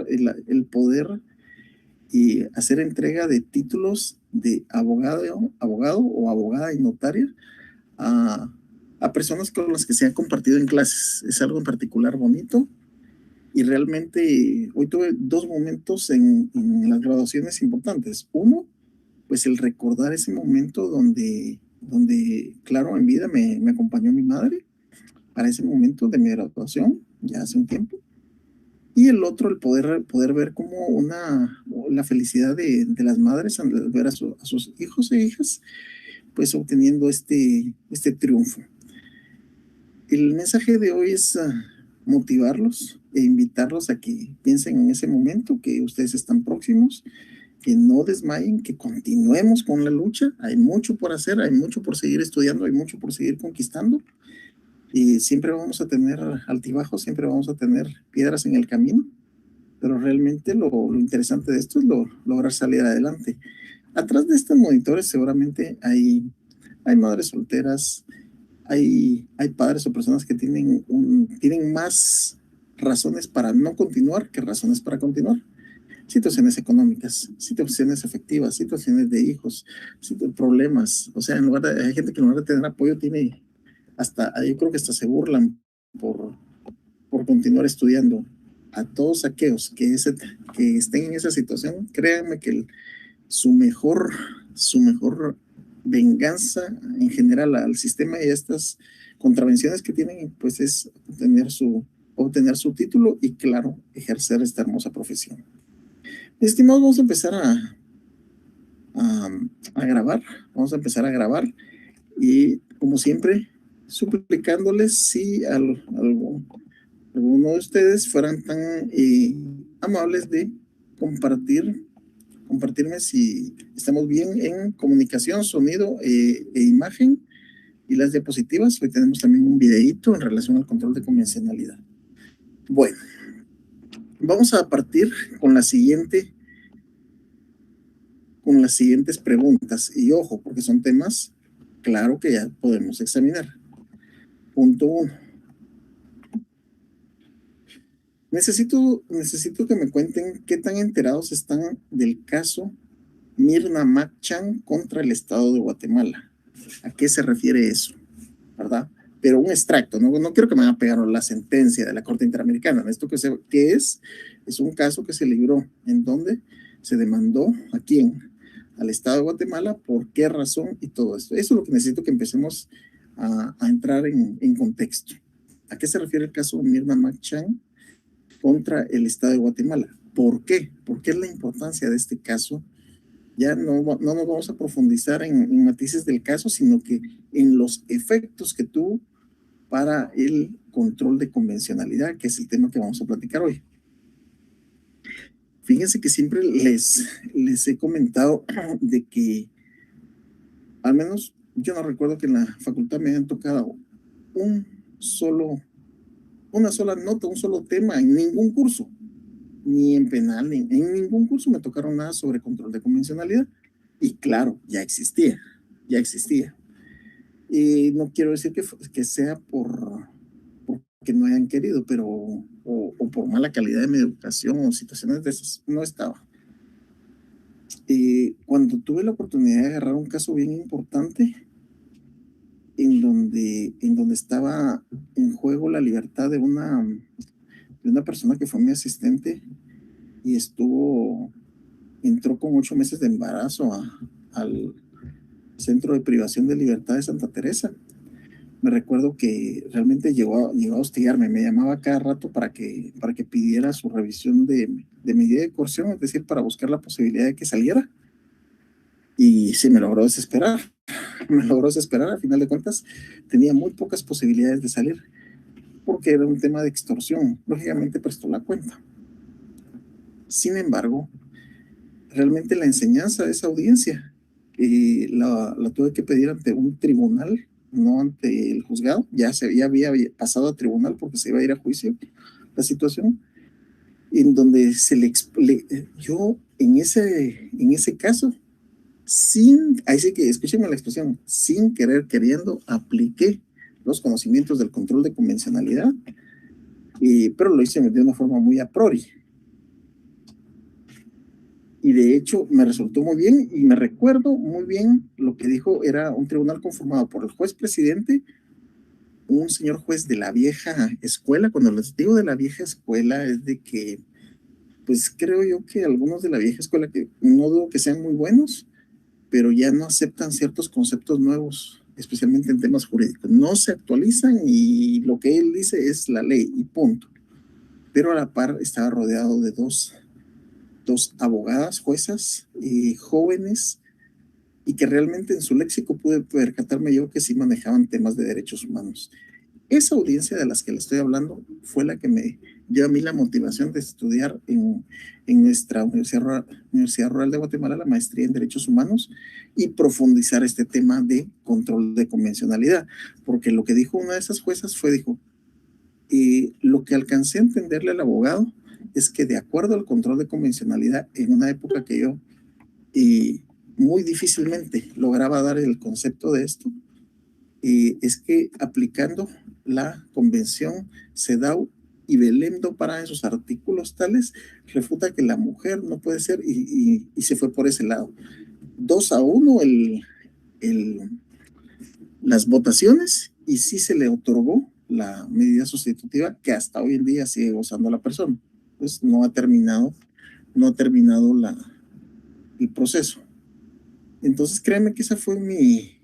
el poder y hacer entrega de títulos de abogado o abogada y notaria a personas con las que se han compartido en clases. Es algo en particular bonito y realmente hoy tuve dos momentos en las graduaciones importantes. Uno, pues el recordar ese momento donde claro, en vida me acompañó mi madre para ese momento de mi graduación, ya hace un tiempo. Y el otro, el poder ver como la felicidad de las madres al ver a sus hijos e hijas, pues obteniendo este triunfo. El mensaje de hoy es motivarlos e invitarlos a que piensen en ese momento, que ustedes están próximos, que no desmayen, que continuemos con la lucha. Hay mucho por hacer, hay mucho por seguir estudiando, hay mucho por seguir conquistando. Y siempre vamos a tener altibajos, siempre vamos a tener piedras en el camino, pero realmente lo interesante de esto es lograr salir adelante. Atrás de estos monitores seguramente hay madres solteras, hay padres o personas que tienen más razones para no continuar que razones para continuar. Situaciones económicas, situaciones afectivas, situaciones de hijos, problemas. O sea, hay gente que en lugar de tener apoyo tiene yo creo que hasta se burlan por, por continuar estudiando. A todos aquellos que estén en esa situación, créanme que su mejor venganza en general al sistema y a estas contravenciones que tienen, pues es obtener su título y, claro, ejercer esta hermosa profesión. Estimados, vamos a empezar a, a grabar, vamos a empezar a grabar y, como siempre, suplicándoles si alguno de ustedes fueran tan amables de compartirme si estamos bien en comunicación, sonido e imagen y las diapositivas. Hoy tenemos también un videíto en relación al control de convencionalidad. Bueno, vamos a partir con las siguientes preguntas y ojo, porque son temas, claro, que ya podemos examinar. Punto 1. Necesito que me cuenten qué tan enterados están del caso Mirna Machan contra el Estado de Guatemala. ¿A qué se refiere eso? ¿Verdad? Pero un extracto, no quiero que me vayan a pegar la sentencia de la Corte Interamericana. Esto que es un caso que se libró en donde se demandó a quién, al Estado de Guatemala, por qué razón y todo esto. Eso es lo que necesito que empecemos a entrar en contexto. ¿A qué se refiere el caso Mirna Machan contra el Estado de Guatemala? ¿Por qué? ¿Por qué es la importancia de este caso? Ya no nos vamos a profundizar en matices del caso, sino que en los efectos que tuvo para el control de convencionalidad, que es el tema que vamos a platicar hoy. Fíjense que siempre les he comentado de que, al menos yo no recuerdo que en la facultad me hayan tocado una sola nota, un solo tema en ningún curso, ni en penal, ni en ningún curso me tocaron nada sobre control de convencionalidad. Y claro, ya existía. Y no quiero decir que sea porque no hayan querido, pero o por mala calidad de mi educación o situaciones de esas, no estaba. Cuando tuve la oportunidad de agarrar un caso bien importante, en donde estaba en juego la libertad de una persona que fue mi asistente y entró con 8 meses de embarazo al Centro de Privación de Libertad de Santa Teresa. Me recuerdo que realmente llegó a hostigarme, me llamaba cada rato para que pidiera su revisión de medida de coerción, es decir, para buscar la posibilidad de que saliera. Y sí, me logró desesperar, al final de cuentas tenía muy pocas posibilidades de salir, porque era un tema de extorsión, lógicamente prestó la cuenta. Sin embargo, realmente la enseñanza de esa audiencia la tuve que pedir ante un tribunal, no ante el juzgado. Ya había pasado a tribunal porque se iba a ir a juicio la situación, en donde yo en ese caso, ahí sí que escúchenme la expresión, sin querer, queriendo, apliqué los conocimientos del control de convencionalidad, pero lo hice de una forma muy a priori. Y de hecho me resultó muy bien y me recuerdo muy bien lo que dijo, era un tribunal conformado por el juez presidente, un señor juez de la vieja escuela. Cuando les digo de la vieja escuela es de que, pues creo yo que algunos de la vieja escuela, que no dudo que sean muy buenos, pero ya no aceptan ciertos conceptos nuevos, especialmente en temas jurídicos. No se actualizan y lo que él dice es la ley y punto. Pero a la par estaba rodeado de dos abogadas, juezas, jóvenes, y que realmente en su léxico pude percatarme yo que sí manejaban temas de derechos humanos. Esa audiencia de las que le estoy hablando fue la que me dio a mí la motivación de estudiar en nuestra Universidad Rural de Guatemala la maestría en Derechos Humanos y profundizar este tema de control de convencionalidad, porque lo que dijo una de esas juezas fue, dijo, lo que alcancé a entenderle al abogado es que de acuerdo al control de convencionalidad, en una época que yo muy difícilmente lograba dar el concepto de esto, es que aplicando la convención CEDAW y Belém do Pará en sus artículos tales, refuta que la mujer no puede ser, y se fue por ese lado. 2-1 las votaciones, y sí se le otorgó la medida sustitutiva que hasta hoy en día sigue gozando la persona. Pues no ha terminado el proceso. Entonces créeme que esa fue mi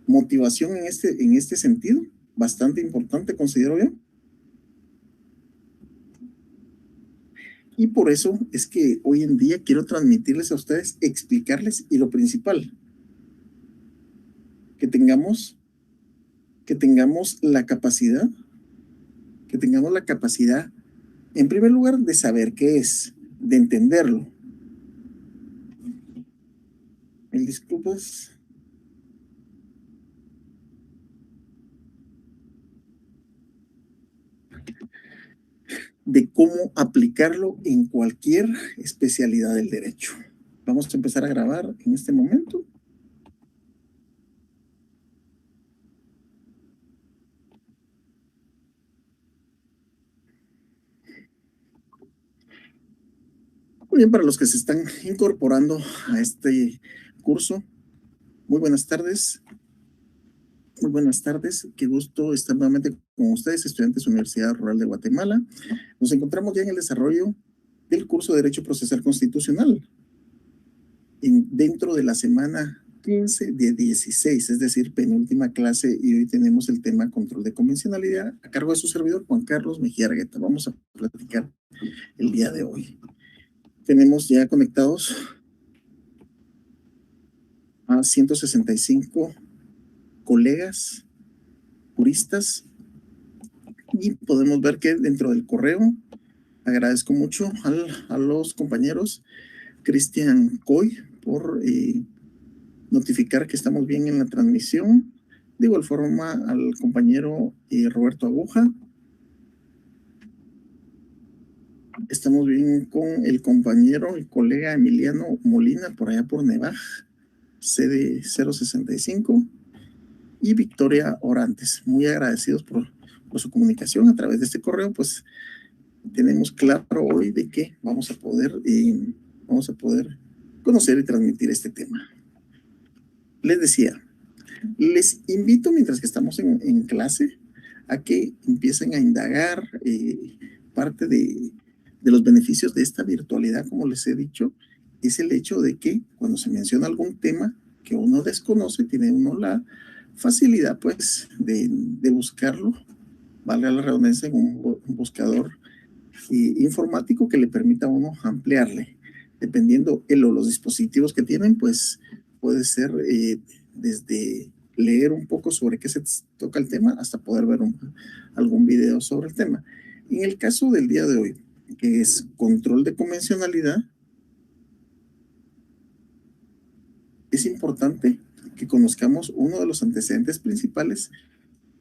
motivación en este sentido, bastante importante, considero yo. Y por eso es que hoy en día quiero transmitirles a ustedes, explicarles, y lo principal, que tengamos la capacidad, en primer lugar, de saber qué es, de entenderlo. El disculpas. De cómo aplicarlo en cualquier especialidad del derecho. Vamos a empezar a grabar en este momento. Muy bien, para los que se están incorporando a este curso, muy buenas tardes. Muy buenas tardes, qué gusto estar nuevamente con ustedes, estudiantes de Universidad Rural de Guatemala. Nos encontramos ya en el desarrollo del curso de Derecho Procesal Constitucional, dentro de la semana 15 de 16, es decir, penúltima clase, y hoy tenemos el tema control de convencionalidad a cargo de su servidor Juan Carlos Mejía Argueta. Vamos a platicar el día de hoy. Tenemos ya conectados a 165 colegas juristas, y podemos ver que dentro del correo agradezco mucho a los compañeros Cristian Coy por notificar que estamos bien en la transmisión. De igual forma al compañero Roberto Aguja. Estamos bien con el compañero y colega Emiliano Molina por allá por Nevaj, sede 065, y Victoria Orantes. Muy agradecidos por su comunicación a través de este correo. Pues tenemos claro hoy de que vamos a poder conocer y transmitir este tema. Les decía, les invito, mientras que estamos en clase, a que empiecen a indagar parte de los beneficios de esta virtualidad. Como les he dicho, es el hecho de que cuando se menciona algún tema que uno desconoce, tiene uno la facilidad pues de buscarlo, valga la redundancia, en un buscador informático que le permita a uno ampliarle. Dependiendo los dispositivos que tienen, pues puede ser desde leer un poco sobre qué se toca el tema hasta poder ver algún video sobre el tema. En el caso del día de hoy, que es control de convencionalidad, es importante que conozcamos uno de los antecedentes principales,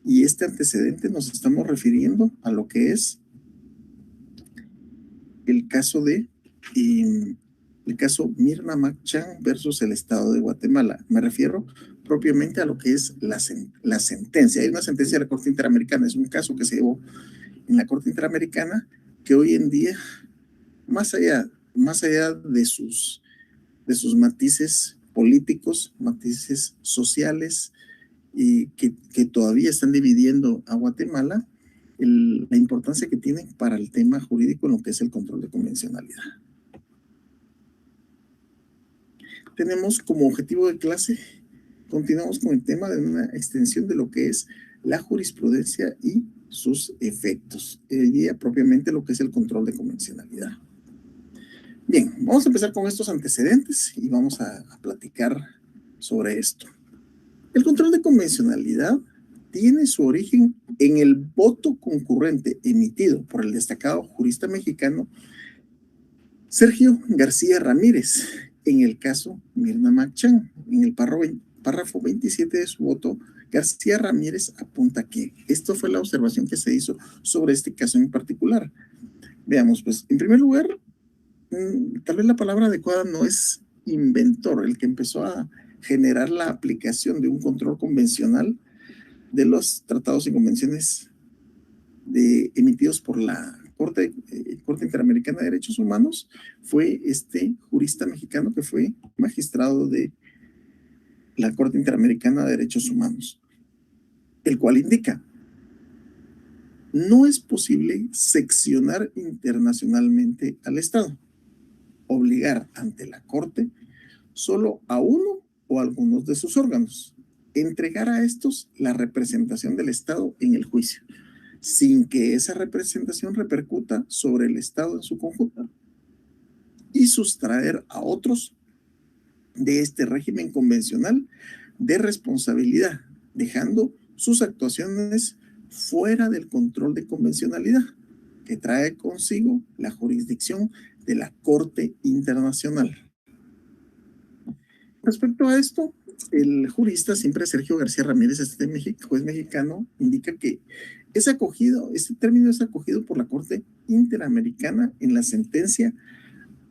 y este antecedente nos estamos refiriendo a lo que es el caso Mirna Mac-Chan versus el Estado de Guatemala. Me refiero propiamente a lo que es la sentencia. Hay una sentencia de la Corte Interamericana, es un caso que se llevó en la Corte Interamericana que hoy en día, más allá de sus matices políticos, matices sociales, y que todavía están dividiendo a Guatemala, la importancia que tienen para el tema jurídico en lo que es el control de convencionalidad. Tenemos como objetivo de clase, continuamos con el tema de una extensión de lo que es la jurisprudencia y sus efectos, y propiamente lo que es el control de convencionalidad. Bien, vamos a empezar con estos antecedentes y vamos a platicar sobre esto. El control de convencionalidad tiene su origen en el voto concurrente emitido por el destacado jurista mexicano Sergio García Ramírez en el caso Mirna Mac Chan. En el párrafo 27 de su voto, García Ramírez apunta que esto fue la observación que se hizo sobre este caso en particular. Veamos, pues, en primer lugar, tal vez la palabra adecuada no es inventor, el que empezó a generar la aplicación de un control convencional de los tratados y convenciones emitidos por la Corte Interamericana de Derechos Humanos fue este jurista mexicano que fue magistrado de la Corte Interamericana de Derechos Humanos, el cual indica: no es posible seccionar internacionalmente al Estado, obligar ante la Corte solo a uno o algunos de sus órganos, entregar a estos la representación del Estado en el juicio, sin que esa representación repercuta sobre el Estado en su conjunto, y sustraer a otros de este régimen convencional de responsabilidad, dejando sus actuaciones fuera del control de convencionalidad que trae consigo la jurisdicción de la Corte Internacional. Respecto a esto, el jurista, siempre Sergio García Ramírez, juez mexicano, indica que este término es acogido por la Corte Interamericana en la sentencia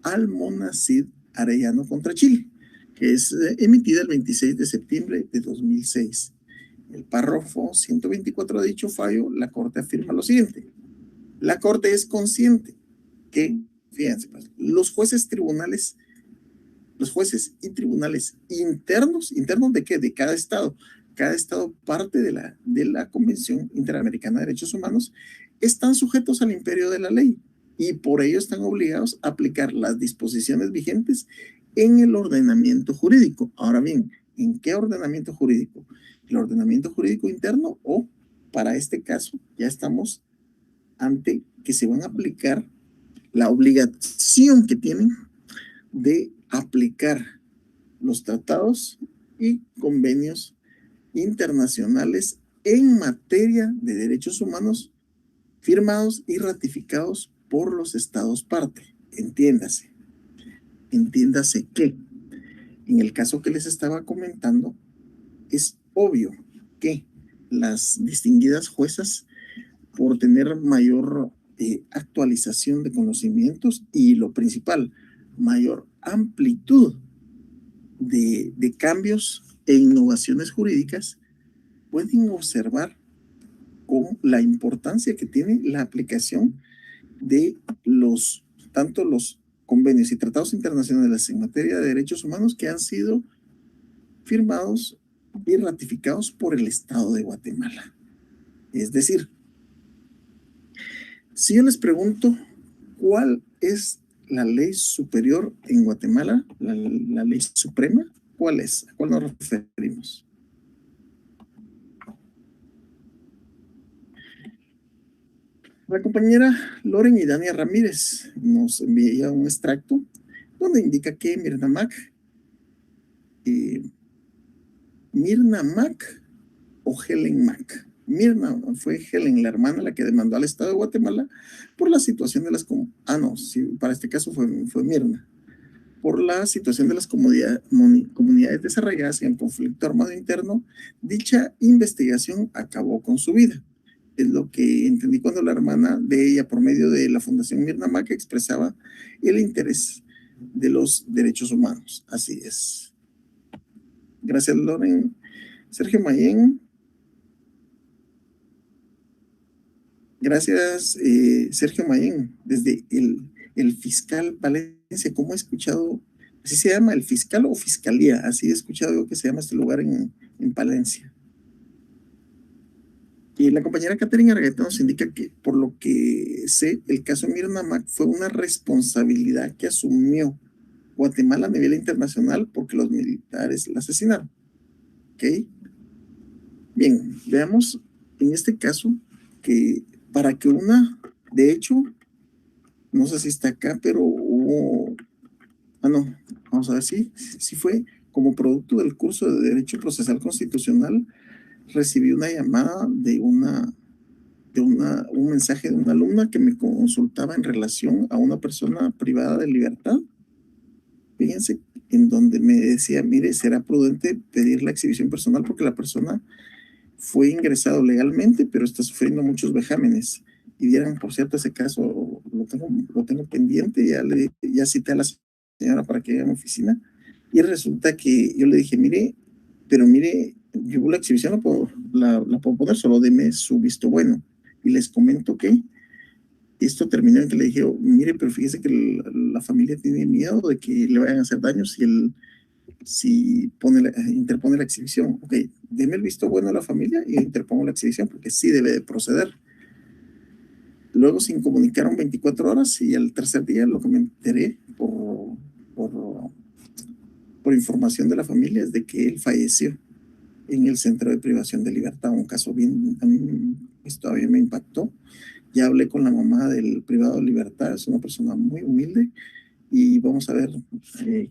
Almonacid Arellano contra Chile, que es emitida el 26 de septiembre de 2006. En el párrafo 124 de dicho fallo, la Corte afirma lo siguiente: la Corte es consciente que, fíjense, pues, los jueces y tribunales internos ¿de qué? De cada estado parte de la Convención Interamericana de Derechos Humanos, están sujetos al imperio de la ley y por ello están obligados a aplicar las disposiciones vigentes en el ordenamiento jurídico. Ahora bien, ¿en qué ordenamiento jurídico? ¿El ordenamiento jurídico interno o, para este caso, ya estamos ante que se van a aplicar la obligación que tienen de aplicar los tratados y convenios internacionales en materia de derechos humanos firmados y ratificados por los estados parte? Entiéndase que en el caso que les estaba comentando, es obvio que las distinguidas juezas, por tener mayor actualización de conocimientos y, lo principal, mayor amplitud de cambios e innovaciones jurídicas, pueden observar con la importancia que tiene la aplicación de tanto los convenios y tratados internacionales en materia de derechos humanos que han sido firmados y ratificados por el Estado de Guatemala. Es decir, si yo les pregunto cuál es la ley superior en Guatemala, la ley suprema, ¿cuál es? ¿A cuál nos referimos? La compañera Loren y Dania Ramírez nos envía un extracto donde indica que Mirna Mac o Helen Mac. Mirna fue Helen, la hermana, la que demandó al Estado de Guatemala por la situación de las... para este caso fue Mirna. Por la situación de las comunidades desarrolladas en el conflicto armado interno, dicha investigación acabó con su vida. Es lo que entendí cuando la hermana de ella, por medio de la Fundación Mirna Mac, expresaba el interés de los derechos humanos. Así es. Gracias, Loren. Sergio Mayén. Gracias, Sergio Mayén, desde el fiscal Valencia. ¿Cómo he escuchado? ¿Así se llama el fiscal o fiscalía? Así he escuchado yo que se llama este lugar en Palencia. Y la compañera Catherine Argueta nos indica que, por lo que sé, el caso Mirna Mac fue una responsabilidad que asumió Guatemala a nivel internacional porque los militares la asesinaron. ¿Ok? Bien, veamos en este caso que para que una, de hecho, no sé si está acá, pero hubo, no, vamos a ver si fue como producto del curso de Derecho Procesal Constitucional, recibí una llamada un mensaje de una alumna que me consultaba en relación a una persona privada de libertad. Fíjense, en donde me decía, mire, será prudente pedir la exhibición personal porque la persona fue ingresado legalmente, pero está sufriendo muchos vejámenes. Y dieran, por cierto, ese caso lo tengo pendiente, ya cité a la señora para que vaya a mi oficina. Y resulta que yo le dije, mire, pero mire, yo la exhibición la puedo poner, solo deme su visto bueno. Y les comento que esto terminó en que le dije, mire, pero fíjese que la familia tiene miedo de que le vayan a hacer daño si interpone la exhibición. Ok, deme el visto bueno a la familia y interpongo la exhibición porque sí debe de proceder. Luego se incomunicaron 24 horas y al tercer día lo que me enteré por, por información de la familia es de que él falleció en el centro de privación de libertad. Un caso bien, a mí todavía me impactó. Ya hablé con la mamá del privado de libertad, es una persona muy humilde y vamos a ver de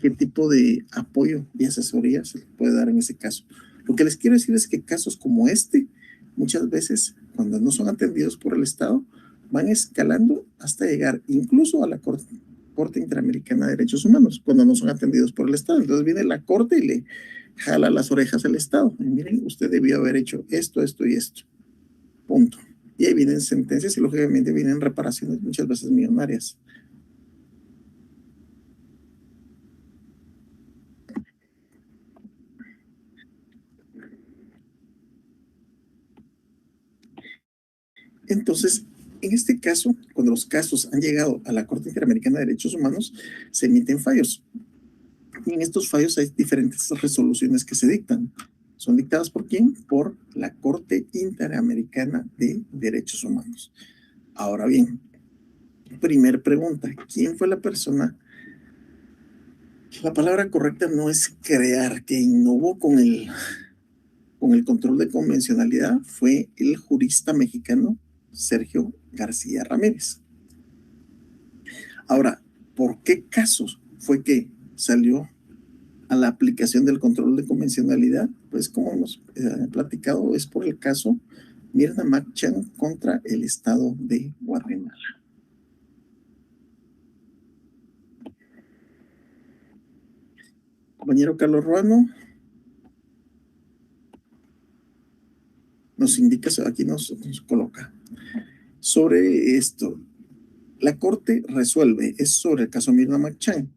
qué tipo de apoyo y asesoría se puede dar en ese caso. Lo que les quiero decir es que casos como este, muchas veces, cuando no son atendidos por el Estado, van escalando hasta llegar incluso a la Corte Interamericana de Derechos Humanos, cuando no son atendidos por el Estado. Entonces viene la Corte y le jala las orejas al Estado. Y miren, usted debió haber hecho esto, esto y esto. Punto. Y ahí vienen sentencias y lógicamente vienen reparaciones muchas veces millonarias. Entonces, en este caso, cuando los casos han llegado a la Corte Interamericana de Derechos Humanos, se emiten fallos. Y en estos fallos hay diferentes resoluciones que se dictan. ¿Son dictadas por quién? Por la Corte Interamericana de Derechos Humanos. Ahora bien, primer pregunta, ¿quién fue la persona? La palabra correcta no es crear, que innovó con el control de convencionalidad, fue el jurista mexicano Sergio García Ramírez. Ahora, ¿por qué casos fue que salió a la aplicación del control de convencionalidad? Pues como hemos platicado, es por el caso Mirna Machan contra el Estado de Guatemala. Compañero Carlos Ruano nos indica, aquí nos coloca, sobre esto, la Corte resuelve, es sobre el caso Mirna Machan,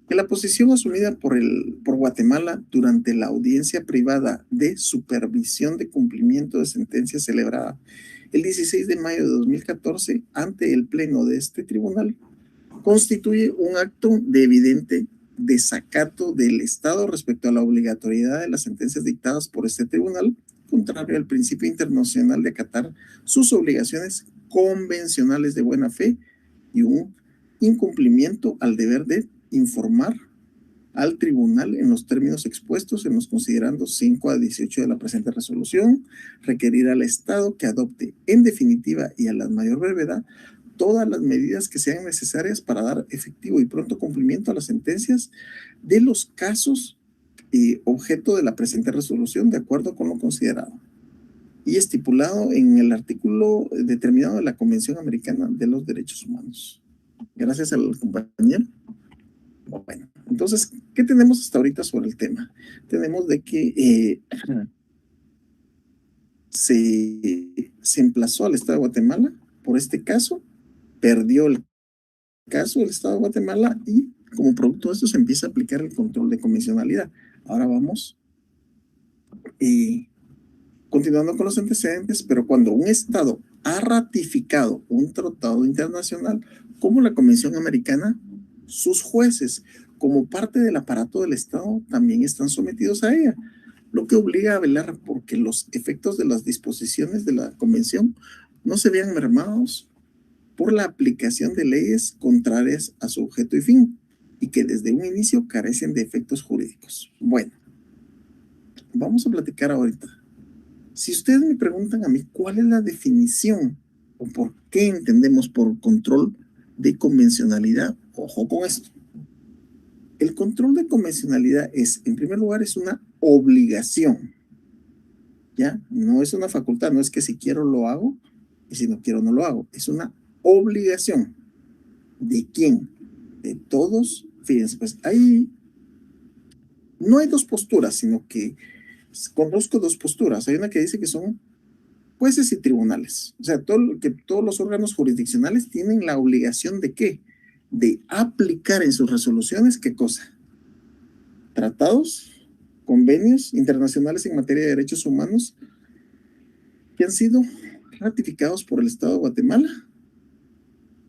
que la posición asumida por Guatemala durante la audiencia privada de supervisión de cumplimiento de sentencia celebrada el 16 de mayo de 2014 ante el pleno de este tribunal constituye un acto de evidente desacato del Estado respecto a la obligatoriedad de las sentencias dictadas por este tribunal, contrario al principio internacional de acatar sus obligaciones convencionales de buena fe y un incumplimiento al deber de informar al tribunal en los términos expuestos en los considerandos 5 a 18 de la presente resolución, requerir al Estado que adopte en definitiva y a la mayor brevedad todas las medidas que sean necesarias para dar efectivo y pronto cumplimiento a las sentencias de los casos objeto de la presente resolución de acuerdo con lo considerado y estipulado en el artículo determinado de la Convención Americana de los Derechos Humanos. Gracias al compañero. Bueno, entonces, ¿qué tenemos hasta ahorita sobre el tema? Tenemos de que se emplazó al Estado de Guatemala por este caso, perdió el caso del Estado de Guatemala y como producto de esto se empieza a aplicar el control de convencionalidad. Ahora vamos Continuando con los antecedentes, pero cuando un Estado ha ratificado un tratado internacional como la Convención Americana, sus jueces, como parte del aparato del Estado, también están sometidos a ella, lo que obliga a velar porque los efectos de las disposiciones de la Convención no se vean mermados por la aplicación de leyes contrarias a su objeto y fin, y que desde un inicio carecen de efectos jurídicos. Bueno, vamos a platicar ahorita. Si ustedes me preguntan a mí cuál es la definición o por qué entendemos por control de convencionalidad, ojo con esto. El control de convencionalidad es, en primer lugar, es una obligación, ¿ya? No es una facultad, no es que si quiero lo hago y si no quiero no lo hago. Es una obligación. ¿De quién? De todos. Fíjense, pues no hay dos posturas, sino que conozco dos posturas. Hay una que dice que son jueces y tribunales. O sea, que todos los órganos jurisdiccionales tienen la obligación de ¿qué? De aplicar en sus resoluciones, ¿qué cosa? Tratados, convenios internacionales en materia de derechos humanos que han sido ratificados por el Estado de Guatemala,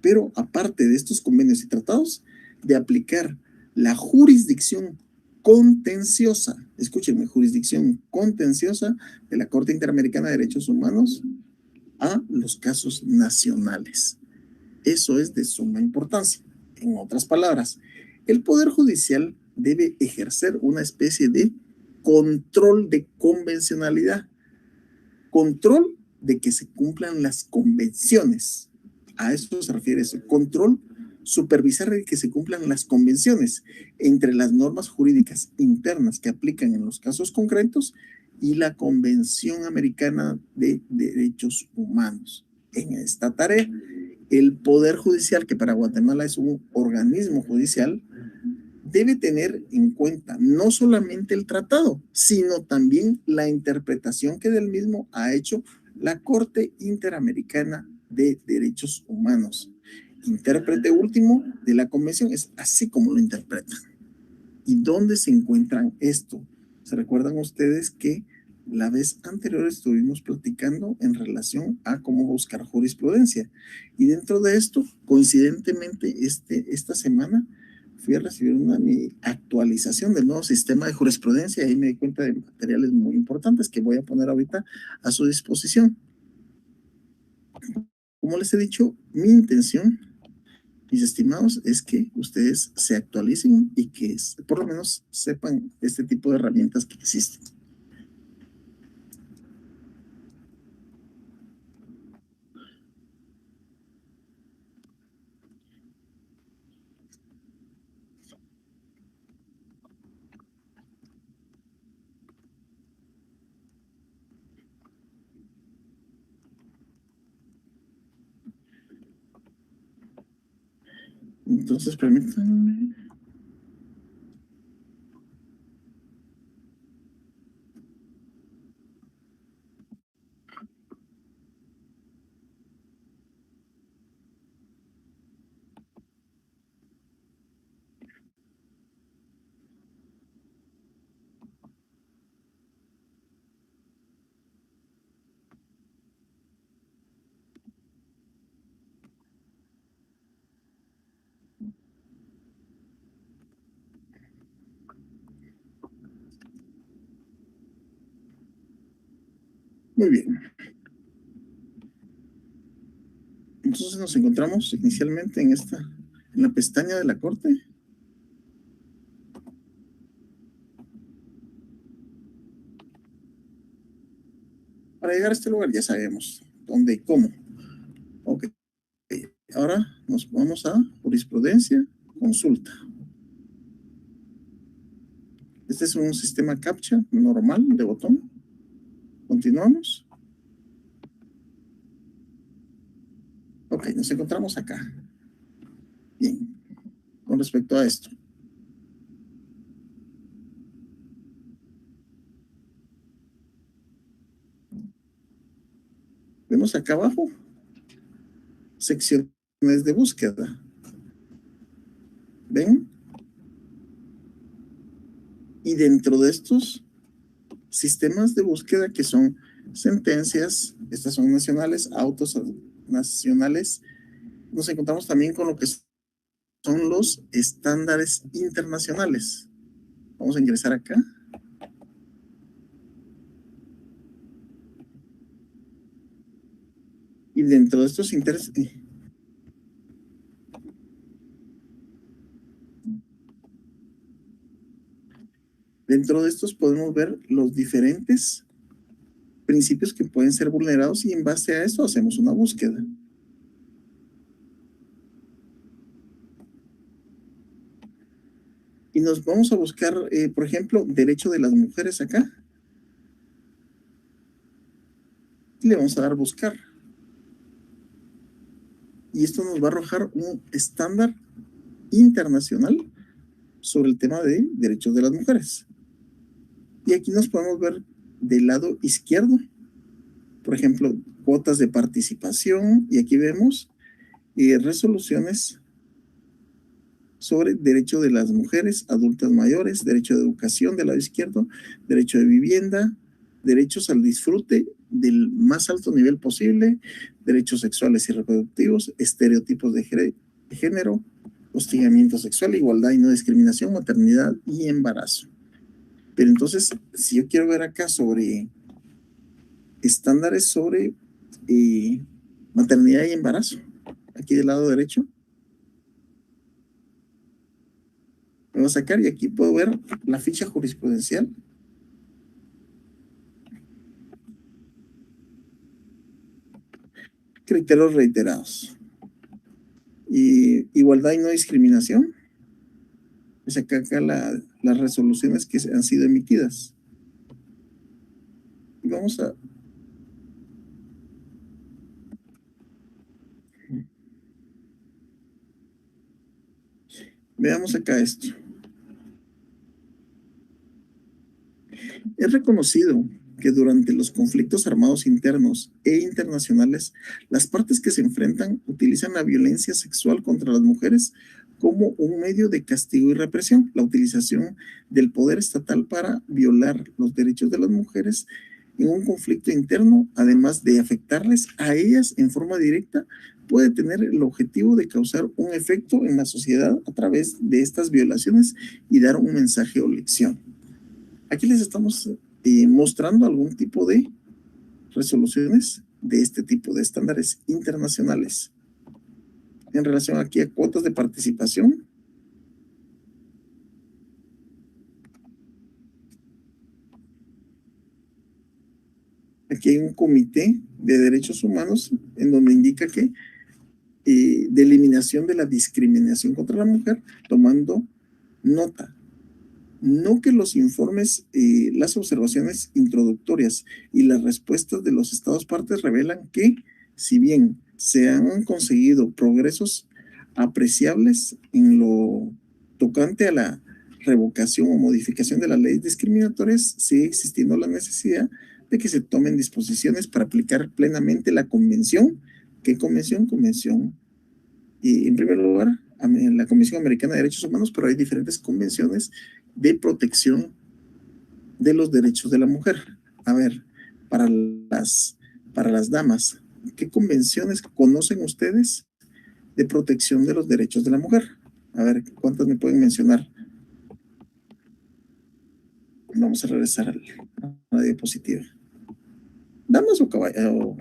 pero aparte de estos convenios y tratados, de aplicar la jurisdicción contenciosa, escúchenme, jurisdicción contenciosa de la Corte Interamericana de Derechos Humanos a los casos nacionales. Eso es de suma importancia. En otras palabras, el Poder Judicial debe ejercer una especie de control de convencionalidad, control de que se cumplan las convenciones. A eso se refiere ese control, supervisar de que se cumplan las convenciones entre las normas jurídicas internas que aplican en los casos concretos y la Convención Americana de Derechos Humanos. En esta tarea, el Poder Judicial, que para Guatemala es un organismo judicial, debe tener en cuenta no solamente el tratado, sino también la interpretación que del mismo ha hecho la Corte Interamericana de Derechos Humanos. Intérprete último de la convención es así como lo interpretan. ¿Y dónde se encuentran esto? ¿Se recuerdan ustedes que la vez anterior estuvimos platicando en relación a cómo buscar jurisprudencia? Y dentro de esto, coincidentemente, esta semana fui a recibir mi actualización del nuevo sistema de jurisprudencia y ahí me di cuenta de materiales muy importantes que voy a poner ahorita a su disposición. Como les he dicho, mi intención, mis estimados, es que ustedes se actualicen y que por lo menos sepan este tipo de herramientas que existen. Entonces, permítanme. Muy bien. Entonces nos encontramos inicialmente en la pestaña de la Corte. Para llegar a este lugar ya sabemos dónde y cómo. Ok. Ahora nos vamos a jurisprudencia, consulta. Este es un sistema CAPTCHA normal de botón. Continuamos. Ok, nos encontramos acá. Bien, con respecto a esto. Vemos acá abajo secciones de búsqueda. ¿Ven? Y dentro de estos sistemas de búsqueda que son sentencias, estas son nacionales, autos nacionales. Nos encontramos también con lo que son los estándares internacionales. Vamos a ingresar acá. Y dentro de estos dentro de estos podemos ver los diferentes principios que pueden ser vulnerados y en base a esto hacemos una búsqueda. Y nos vamos a buscar, por ejemplo, derecho de las mujeres acá. Y le vamos a dar buscar. Y esto nos va a arrojar un estándar internacional sobre el tema de derechos de las mujeres. Y aquí nos podemos ver del lado izquierdo, por ejemplo, cuotas de participación, y aquí vemos resoluciones sobre derecho de las mujeres, adultas mayores, derecho de educación del lado izquierdo, derecho de vivienda, derechos al disfrute del más alto nivel posible, derechos sexuales y reproductivos, estereotipos de género, hostigamiento sexual, igualdad y no discriminación, maternidad y embarazo. Pero entonces, si yo quiero ver acá sobre estándares sobre maternidad y embarazo, aquí del lado derecho, me voy a sacar y aquí puedo ver la ficha jurisprudencial. Criterios reiterados. Y igualdad y no discriminación. Es acá las resoluciones que han sido emitidas. Y vamos a... Veamos acá esto. Es reconocido que durante los conflictos armados internos e internacionales, las partes que se enfrentan utilizan la violencia sexual contra las mujeres como un medio de castigo y represión. La utilización del poder estatal para violar los derechos de las mujeres en un conflicto interno, además de afectarles a ellas en forma directa, puede tener el objetivo de causar un efecto en la sociedad a través de estas violaciones y dar un mensaje o lección. Aquí les estamos mostrando algún tipo de resoluciones de este tipo de estándares internacionales. En relación aquí a cuotas de participación, aquí hay un comité de derechos humanos en donde indica que de eliminación de la discriminación contra la mujer, tomando nota. No que los informes, las observaciones introductorias y las respuestas de los estados partes revelan que, si bien se han conseguido progresos apreciables en lo tocante a la revocación o modificación de las leyes discriminatorias, sigue existiendo la necesidad de que se tomen disposiciones para aplicar plenamente la convención. ¿Qué convención? Convención, en primer lugar, la Convención Americana de Derechos Humanos, pero hay diferentes convenciones de protección de los derechos de la mujer. A ver, para para las damas, ¿qué convenciones conocen ustedes de protección de los derechos de la mujer? A ver, ¿cuántas me pueden mencionar? Vamos a regresar a la diapositiva. ¿Damas o caballeros?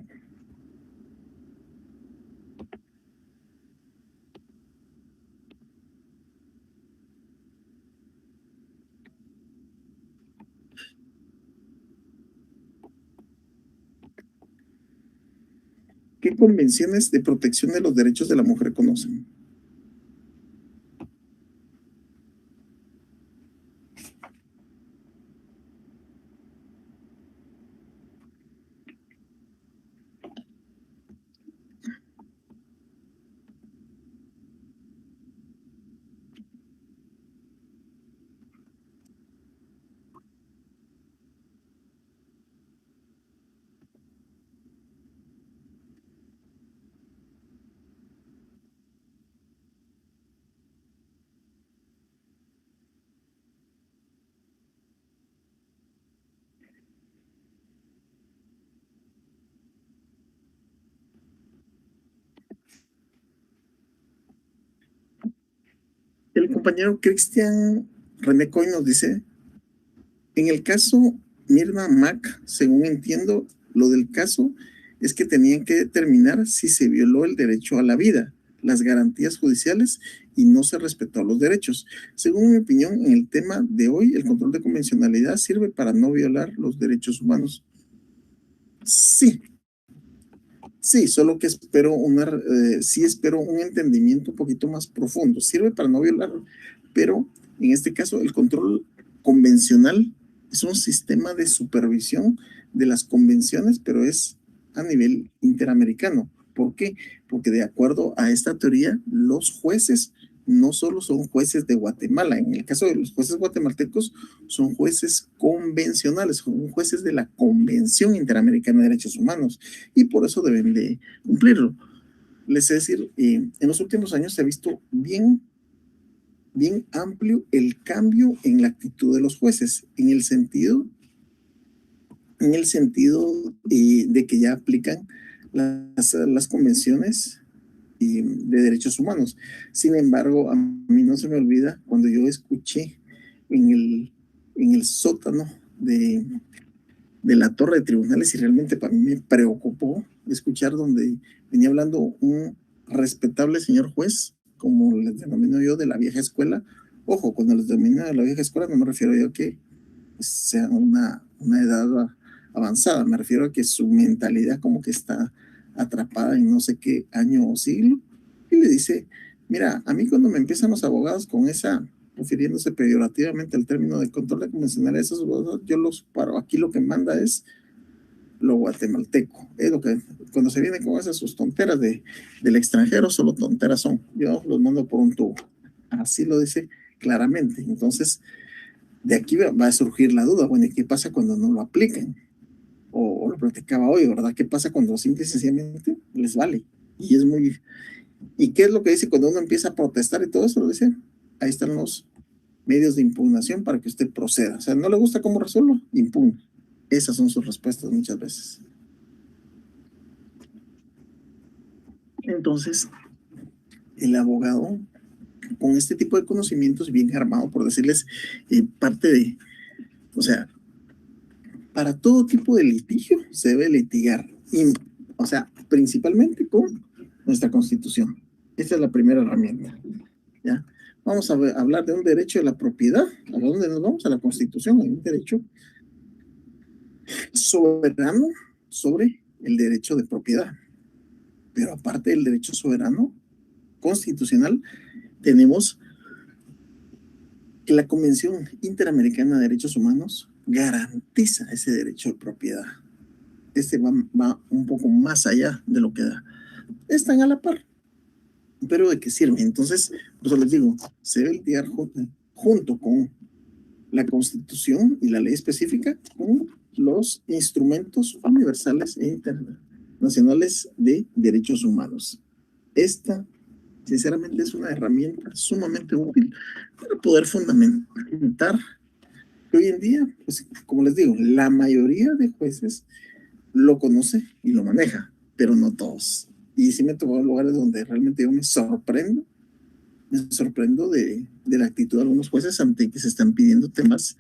¿Qué convenciones de protección de los derechos de la mujer conocen? compañero Cristian René Coy nos dice, en el caso Mirna Mac, según entiendo, lo del caso es que tenían que determinar si se violó el derecho a la vida, las garantías judiciales y no se respetó los derechos. Según mi opinión, en el tema de hoy, el control de convencionalidad sirve para no violar los derechos humanos. Sí, sí, solo que sí espero un entendimiento un poquito más profundo. Sirve para no violar, pero en este caso el control convencional es un sistema de supervisión de las convenciones, pero es a nivel interamericano. ¿Por qué? Porque de acuerdo a esta teoría, los jueces no solo son jueces de Guatemala, en el caso de los jueces guatemaltecos, son jueces convencionales, son jueces de la Convención Interamericana de Derechos Humanos y por eso deben de cumplirlo. Les he decir, en los últimos años se ha visto bien amplio el cambio en la actitud de los jueces, en el sentido de que ya aplican las convenciones de derechos humanos. Sin embargo, a mí no se me olvida cuando yo escuché en el sótano de la torre de tribunales y realmente para mí me preocupó escuchar donde venía hablando un respetable señor juez, como les denomino yo, de la vieja escuela. Ojo, cuando les denomino de la vieja escuela no me refiero yo a que sea una edad avanzada, me refiero a que su mentalidad como que está atrapada en no sé qué año o siglo, y le dice, mira, a mí cuando me empiezan los abogados con esa, refiriéndose peyorativamente al término de control de convencionalidad, esos abogados, yo los paro, aquí lo que manda es lo guatemalteco, es lo que, cuando se vienen con esas sus tonteras del extranjero, solo tonteras son, yo los mando por un tubo, así lo dice claramente. Entonces, de aquí va a surgir la duda, bueno, ¿y qué pasa cuando no lo aplican? O lo platicaba hoy, ¿verdad? ¿Qué pasa cuando simple y sencillamente les vale? Y es muy... ¿Y qué es lo que dice cuando uno empieza a protestar y todo eso? Lo dice, ahí están los medios de impugnación para que usted proceda. O sea, ¿no le gusta cómo resuelvo? Impugna. Esas son sus respuestas muchas veces. Entonces, el abogado, con este tipo de conocimientos bien armado, por decirles, parte de, o sea, para todo tipo de litigio se debe litigar, o sea, principalmente con nuestra Constitución. Esta es la primera herramienta. ¿Ya? Vamos a hablar de un derecho de la propiedad. ¿A dónde nos vamos? A la Constitución. Hay un derecho soberano sobre el derecho de propiedad. Pero aparte del derecho soberano constitucional, tenemos que la Convención Interamericana de Derechos Humanos garantiza ese derecho de propiedad. Este va un poco más allá de lo que da. Están a la par. Pero ¿de qué sirve? Entonces, pues les digo, se debe lidiar junto con la Constitución y la ley específica con los instrumentos universales e internacionales de derechos humanos. Esta, sinceramente, es una herramienta sumamente útil para poder fundamentar que hoy en día, pues, como les digo, la mayoría de jueces lo conoce y lo maneja, pero no todos. Y sí me tocó lugares donde realmente yo me sorprendo de la actitud de algunos jueces ante que se están pidiendo temas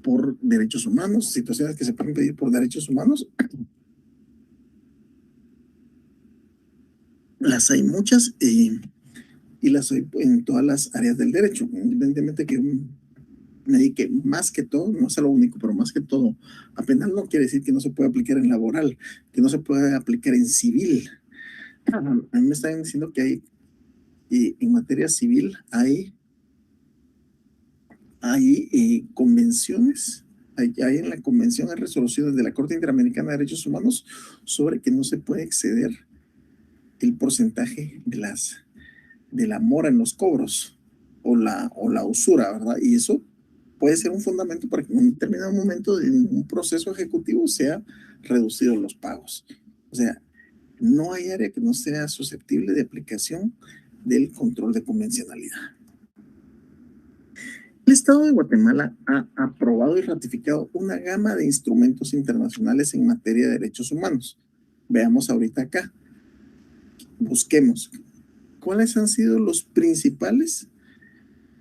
por derechos humanos, situaciones que se pueden pedir por derechos humanos. Las hay muchas y las hay en todas las áreas del derecho, independientemente que me dedique más que todo, no es lo único, pero más que todo, a penal no quiere decir que no se puede aplicar en laboral, que no se puede aplicar en civil. A mí me están diciendo que hay, en materia civil, hay convenciones, hay en la convención, hay resoluciones de la Corte Interamericana de Derechos Humanos sobre que no se puede exceder el porcentaje de la mora en los cobros o la usura, ¿verdad? Y eso puede ser un fundamento para que en un determinado momento de un proceso ejecutivo sea reducido los pagos. O sea, no hay área que no sea susceptible de aplicación del control de convencionalidad. El Estado de Guatemala ha aprobado y ratificado una gama de instrumentos internacionales en materia de derechos humanos. Veamos ahorita acá. Busquemos cuáles han sido los principales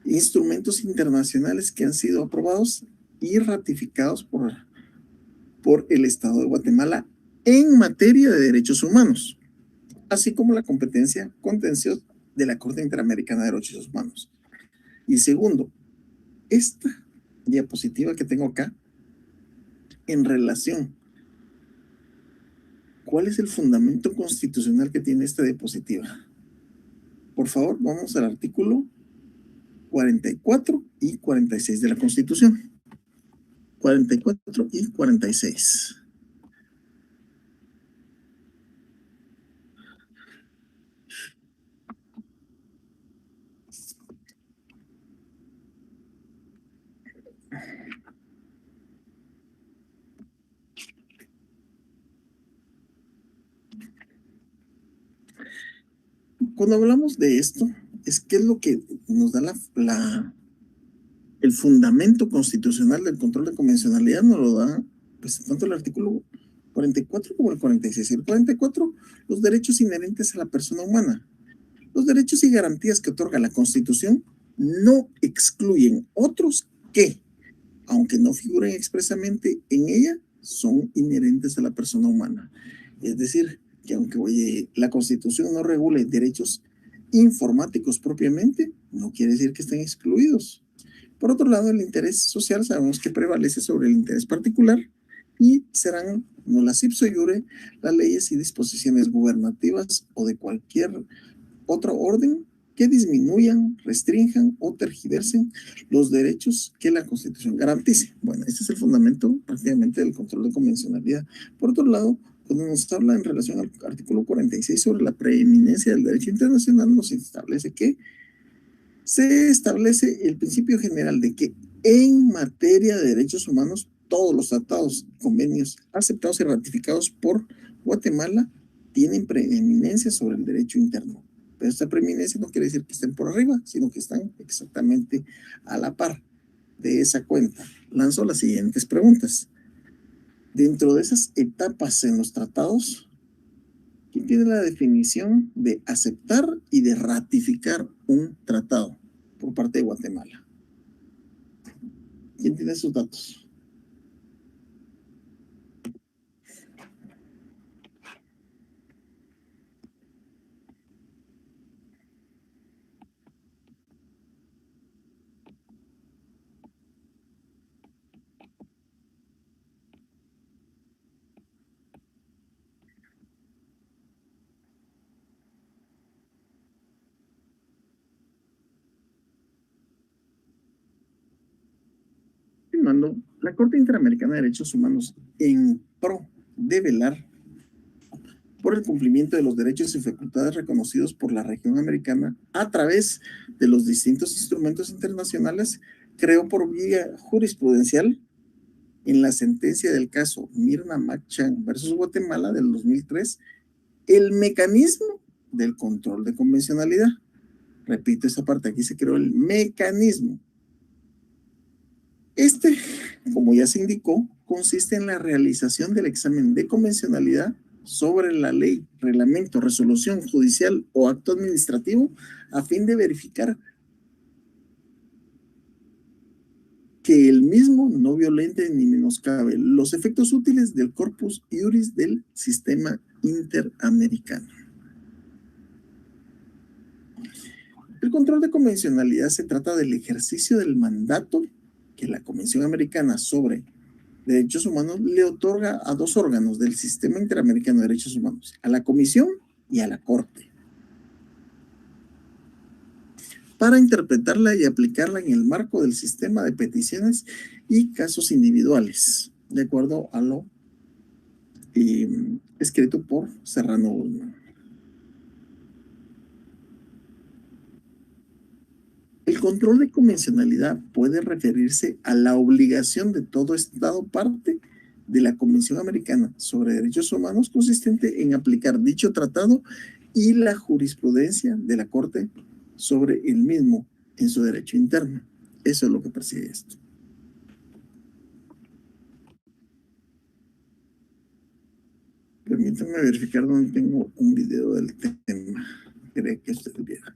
instrumentos internacionales que han sido aprobados y ratificados por el Estado de Guatemala en materia de derechos humanos, así como la competencia contenciosa de la Corte Interamericana de Derechos Humanos. Y segundo, esta diapositiva que tengo acá, en relación, ¿cuál es el fundamento constitucional que tiene esta diapositiva? Por favor, vamos al artículo 44 y 46 de la Constitución. 44 y 46. Cuando hablamos de esto, es que es lo que nos da el fundamento constitucional del control de convencionalidad, nos lo da pues, tanto el artículo 44 como el 46. El 44, los derechos inherentes a la persona humana. Los derechos y garantías que otorga la Constitución no excluyen otros que, aunque no figuren expresamente en ella, son inherentes a la persona humana. Es decir, que aunque la Constitución no regule derechos informáticos propiamente, no quiere decir que estén excluidos. Por otro lado, el interés social sabemos que prevalece sobre el interés particular y serán nulas ipso iure las leyes y disposiciones gubernativas o de cualquier otro orden que disminuyan, restrinjan o tergiversen los derechos que la Constitución garantice. Bueno, este es el fundamento prácticamente del control de convencionalidad. Por otro lado, cuando nos habla en relación al artículo 46 sobre la preeminencia del derecho internacional, nos establece que se establece el principio general de que en materia de derechos humanos, todos los tratados, convenios aceptados y ratificados por Guatemala tienen preeminencia sobre el derecho interno. Pero esta preeminencia no quiere decir que estén por arriba, sino que están exactamente a la par de esa cuenta. Lanzo las siguientes preguntas. Dentro de esas etapas en los tratados, ¿quién tiene la definición de aceptar y de ratificar un tratado por parte de Guatemala? ¿Quién tiene esos datos? Firmando la Corte Interamericana de Derechos Humanos en pro de velar por el cumplimiento de los derechos y facultades reconocidos por la región americana a través de los distintos instrumentos internacionales, creó por vía jurisprudencial en la sentencia del caso Mirna Machan versus Guatemala del 2003 el mecanismo del control de convencionalidad. Repito esa parte, aquí se creó el mecanismo. Este, como ya se indicó, consiste en la realización del examen de convencionalidad sobre la ley, reglamento, resolución judicial o acto administrativo a fin de verificar que el mismo no violente ni menoscabe los efectos útiles del corpus iuris del sistema interamericano. El control de convencionalidad se trata del ejercicio del mandato que la Convención Americana sobre Derechos Humanos le otorga a dos órganos del Sistema Interamericano de Derechos Humanos, a la Comisión y a la Corte, para interpretarla y aplicarla en el marco del sistema de peticiones y casos individuales, de acuerdo a lo escrito por Serrano Ullman. El control de convencionalidad puede referirse a la obligación de todo Estado parte de la Convención Americana sobre Derechos Humanos consistente en aplicar dicho tratado y la jurisprudencia de la Corte sobre el mismo en su derecho interno. Eso es lo que persigue esto. Permítanme verificar dónde tengo un video del tema. Creo que usted viera.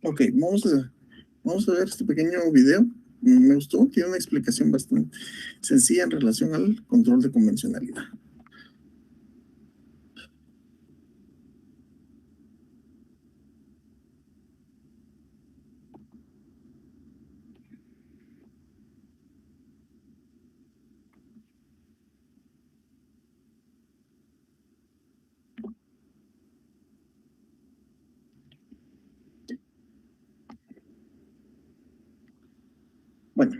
Ok, vamos a ver este pequeño video. Me gustó, tiene una explicación bastante sencilla en relación al control de convencionalidad. Bueno,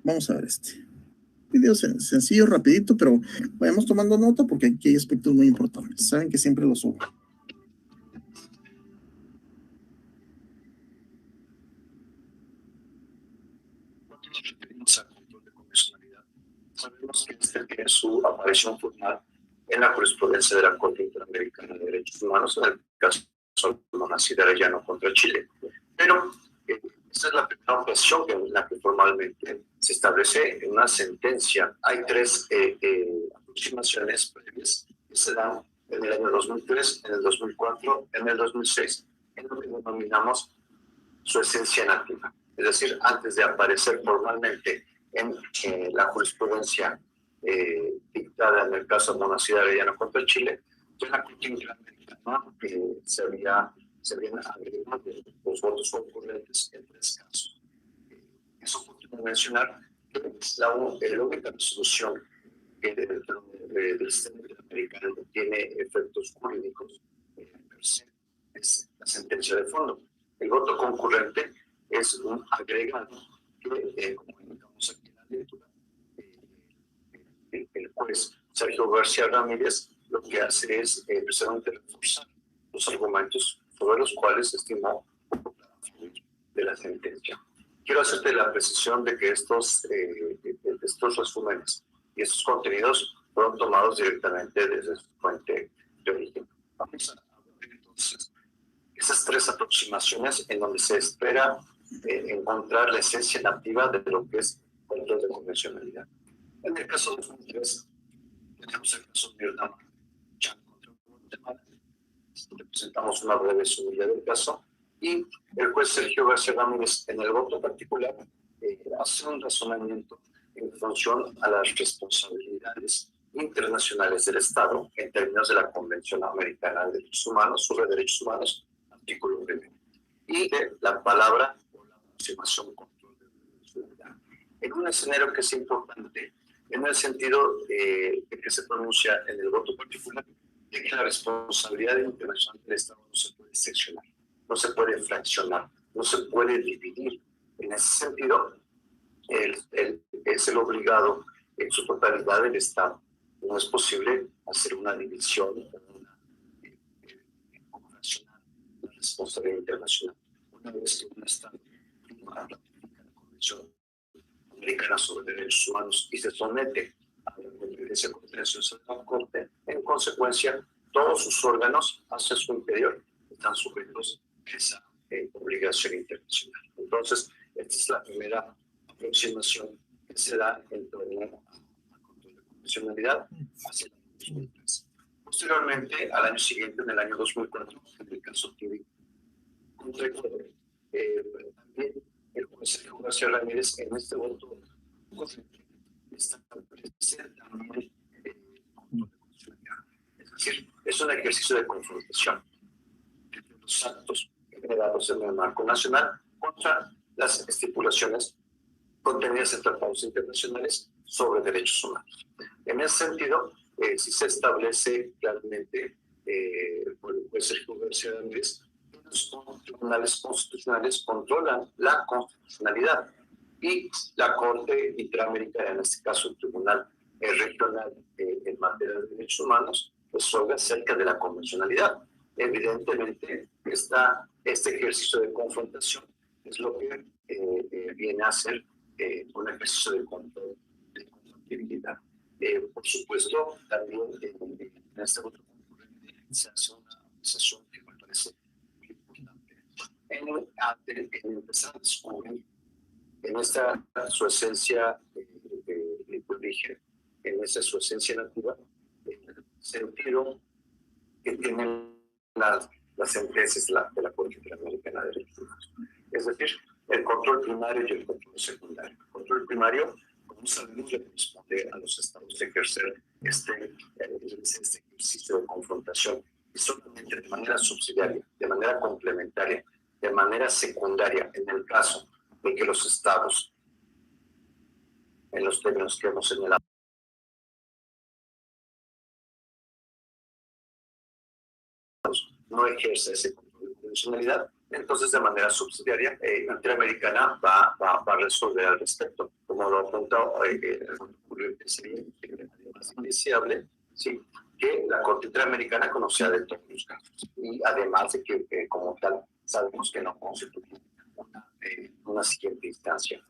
vamos a ver este video sencillo, rapidito, pero vayamos tomando nota porque aquí hay aspectos muy importantes. Saben que siempre los subo. Cuando nos referimos al control de convencionalidad, sabemos que este tiene su aparición formal en la jurisprudencia de la Corte Interamericana de Derechos Humanos, en el caso de Monastir Arellano contra Chile. Pero esta es la primera ocasión en la que formalmente se establece una sentencia. Hay tres aproximaciones previas que se dan en el año 2003, en el 2004, en el 2006, en lo que denominamos su esencia nativa. Es decir, antes de aparecer formalmente en la jurisprudencia dictada en el caso de Monastir Arellano contra Chile, ya la Corte Interamericana se habían agregado los votos concurrentes en tres casos. Eso puedo mencionar que es la única resolución que dentro del sistema interamericano tiene efectos jurídicos per se, es la sentencia de fondo. El voto concurrente es un agregado que, como indicamos aquí en la lectura, el juez Sergio García Ramírez lo que hace es precisamente reforzar los argumentos sobre los cuales estimó de la sentencia. Quiero hacerte la precisión de que estos resúmenes y estos contenidos fueron tomados directamente desde su fuente de origen. Vamos a ver entonces esas tres aproximaciones en donde se espera encontrar la esencia nativa de lo que es control de convencionalidad. En el caso de 2003, tenemos el caso de Mirna Chan contra Guatemala. Le presentamos una breve sumilla del caso y el juez Sergio García Ramírez, en el voto particular, hace un razonamiento en función a las responsabilidades internacionales del Estado en términos de la Convención Americana de Derechos Humanos sobre Derechos Humanos, artículo 1, y de la palabra o la aproximación control de convencionalidad. En un escenario que es importante, en el sentido de que se pronuncia en el voto particular, de que la responsabilidad internacional del Estado no se puede seccionar, no se puede fraccionar, no se puede dividir. En ese sentido, es el obligado en su totalidad del Estado. No es posible hacer una división o fraccionar la responsabilidad internacional. Una vez que un Estado ratifica la Convención Americana sobre Derechos Humanos y se somete a la competencia contenciosa de la Corte, en consecuencia, todos sus órganos hacia su interior están sujetos a esa obligación internacional. Entonces, esta es la primera aproximación que se da en torno a control de convencionalidad hacia el año 2003. Posteriormente, al año siguiente, en el año 2004, en el caso TIBI contra Ecuador, también el juez Sergio García Ramírez en este voto establece también control de convencionalidad. Es decir, es un ejercicio de confrontación entre los actos generados en el marco nacional contra las estipulaciones contenidas en tratados internacionales sobre derechos humanos. En ese sentido, si se establece realmente por el juez Sergio García Ramírez, los tribunales constitucionales controlan la constitucionalidad y la Corte Interamericana, en este caso el Tribunal Regional en materia de derechos humanos, resuelve acerca de la convencionalidad. Evidentemente, este ejercicio de confrontación es lo que viene a ser un ejercicio de control de compatibilidad. Por supuesto, también en este otro concurrente se hace una sesión que me parece muy importante. En empezar a descubrir en esta su esencia de origen, en esa su esencia nativa, sentido que tienen las sentencias de la Corte Interamericana de Derechos Humanos. Es decir, el control primario y el control secundario. El control primario, como sabemos, le corresponde a los estados de ejercer este ejercicio de confrontación, y solamente de manera subsidiaria, de manera complementaria, de manera secundaria, en el caso de que los estados, en los términos que hemos señalado, no ejerce ese control de condicionalidad, entonces de manera subsidiaria Interamericana va a resolver al respecto. Como lo apuntó sería además indeseable, ¿sí?, que la Corte Interamericana conocía de todos los casos, y además de que como tal sabemos que no constituye una siguiente instancia.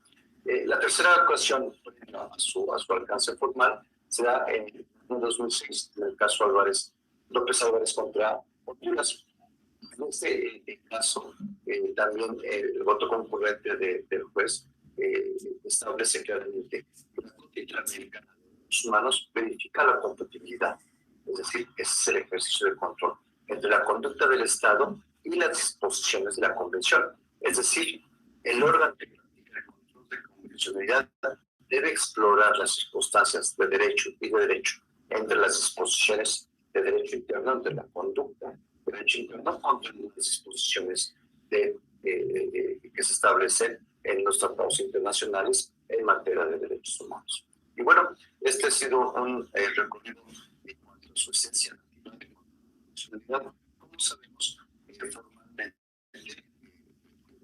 La tercera ocasión a su alcance formal se da en 2006, en el caso López Álvarez contra Honduras. En este caso, también el voto concurrente del juez establece claramente que la Corte Interamericana de Derechos Humanos verifica la compatibilidad, es decir, ese es el ejercicio de control entre la conducta del Estado y las disposiciones de la Convención. Es decir, el órgano que practica el control de convencionalidad debe explorar las circunstancias de derecho y de derecho entre las disposiciones de derecho interno, entre la conducta de derecho interno contra las disposiciones que se establecen en los tratados internacionales en materia de derechos humanos. Y bueno, este ha sido un recorrido en cuanto a su esencia nativa de constitucionalidad. Como sabemos, formalmente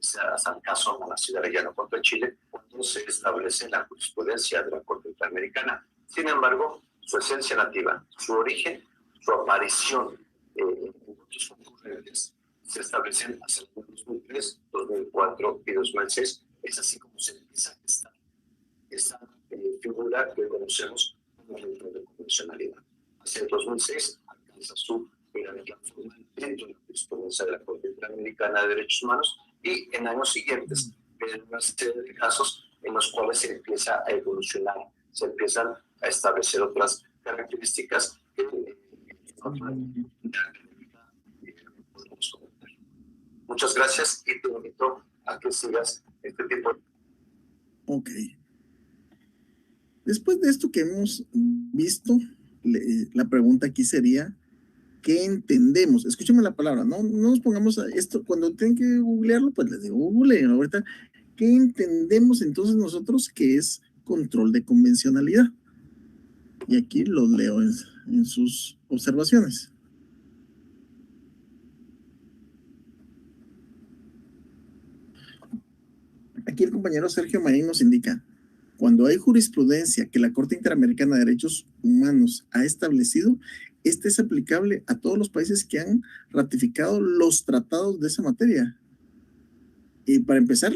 se hace el caso a la ciudad de Llano contra Chile cuando se establece la jurisprudencia de la Corte Interamericana. Sin embargo, su esencia nativa, su origen, su aparición en otros concurrentes se establecen hacia el 2003, 2004 y 2006. Es así como se empieza a gestar esa figura que conocemos como el de convencionalidad. Hacia el 2006 alcanza su pirámide formal dentro de la jurisprudencia de la Corte Interamericana de Derechos Humanos, y en años siguientes en una serie de casos en los cuales se empieza a evolucionar, se empiezan a establecer otras características que podemos comentar. Muchas gracias y te invito a que sigas este tipo de... Ok. Después de esto que hemos visto, la pregunta aquí sería, ¿qué entendemos? Escúchame la palabra, no nos pongamos a esto, cuando tengan que googlearlo, pues les digo, googleen ahorita. ¿Qué entendemos entonces nosotros que es control de convencionalidad? Y aquí los leo en sus observaciones. Aquí el compañero Sergio Marín nos indica, cuando hay jurisprudencia que la Corte Interamericana de Derechos Humanos ha establecido, este es aplicable a todos los países que han ratificado los tratados de esa materia. Y para empezar,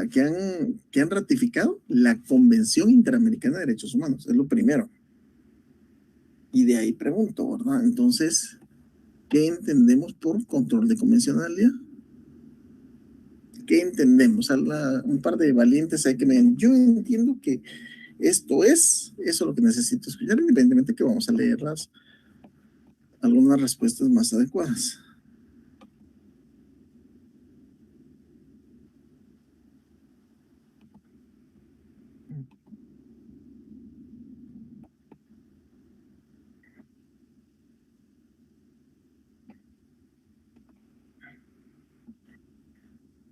que han ratificado la Convención Interamericana de Derechos Humanos, es lo primero. Y de ahí pregunto, ¿verdad? Entonces, ¿qué entendemos por control de convencionalidad? ¿Qué entendemos? Un par de valientes hay que me digan, yo entiendo que esto es, eso es lo que necesito escuchar, independientemente que vamos a leer algunas respuestas más adecuadas.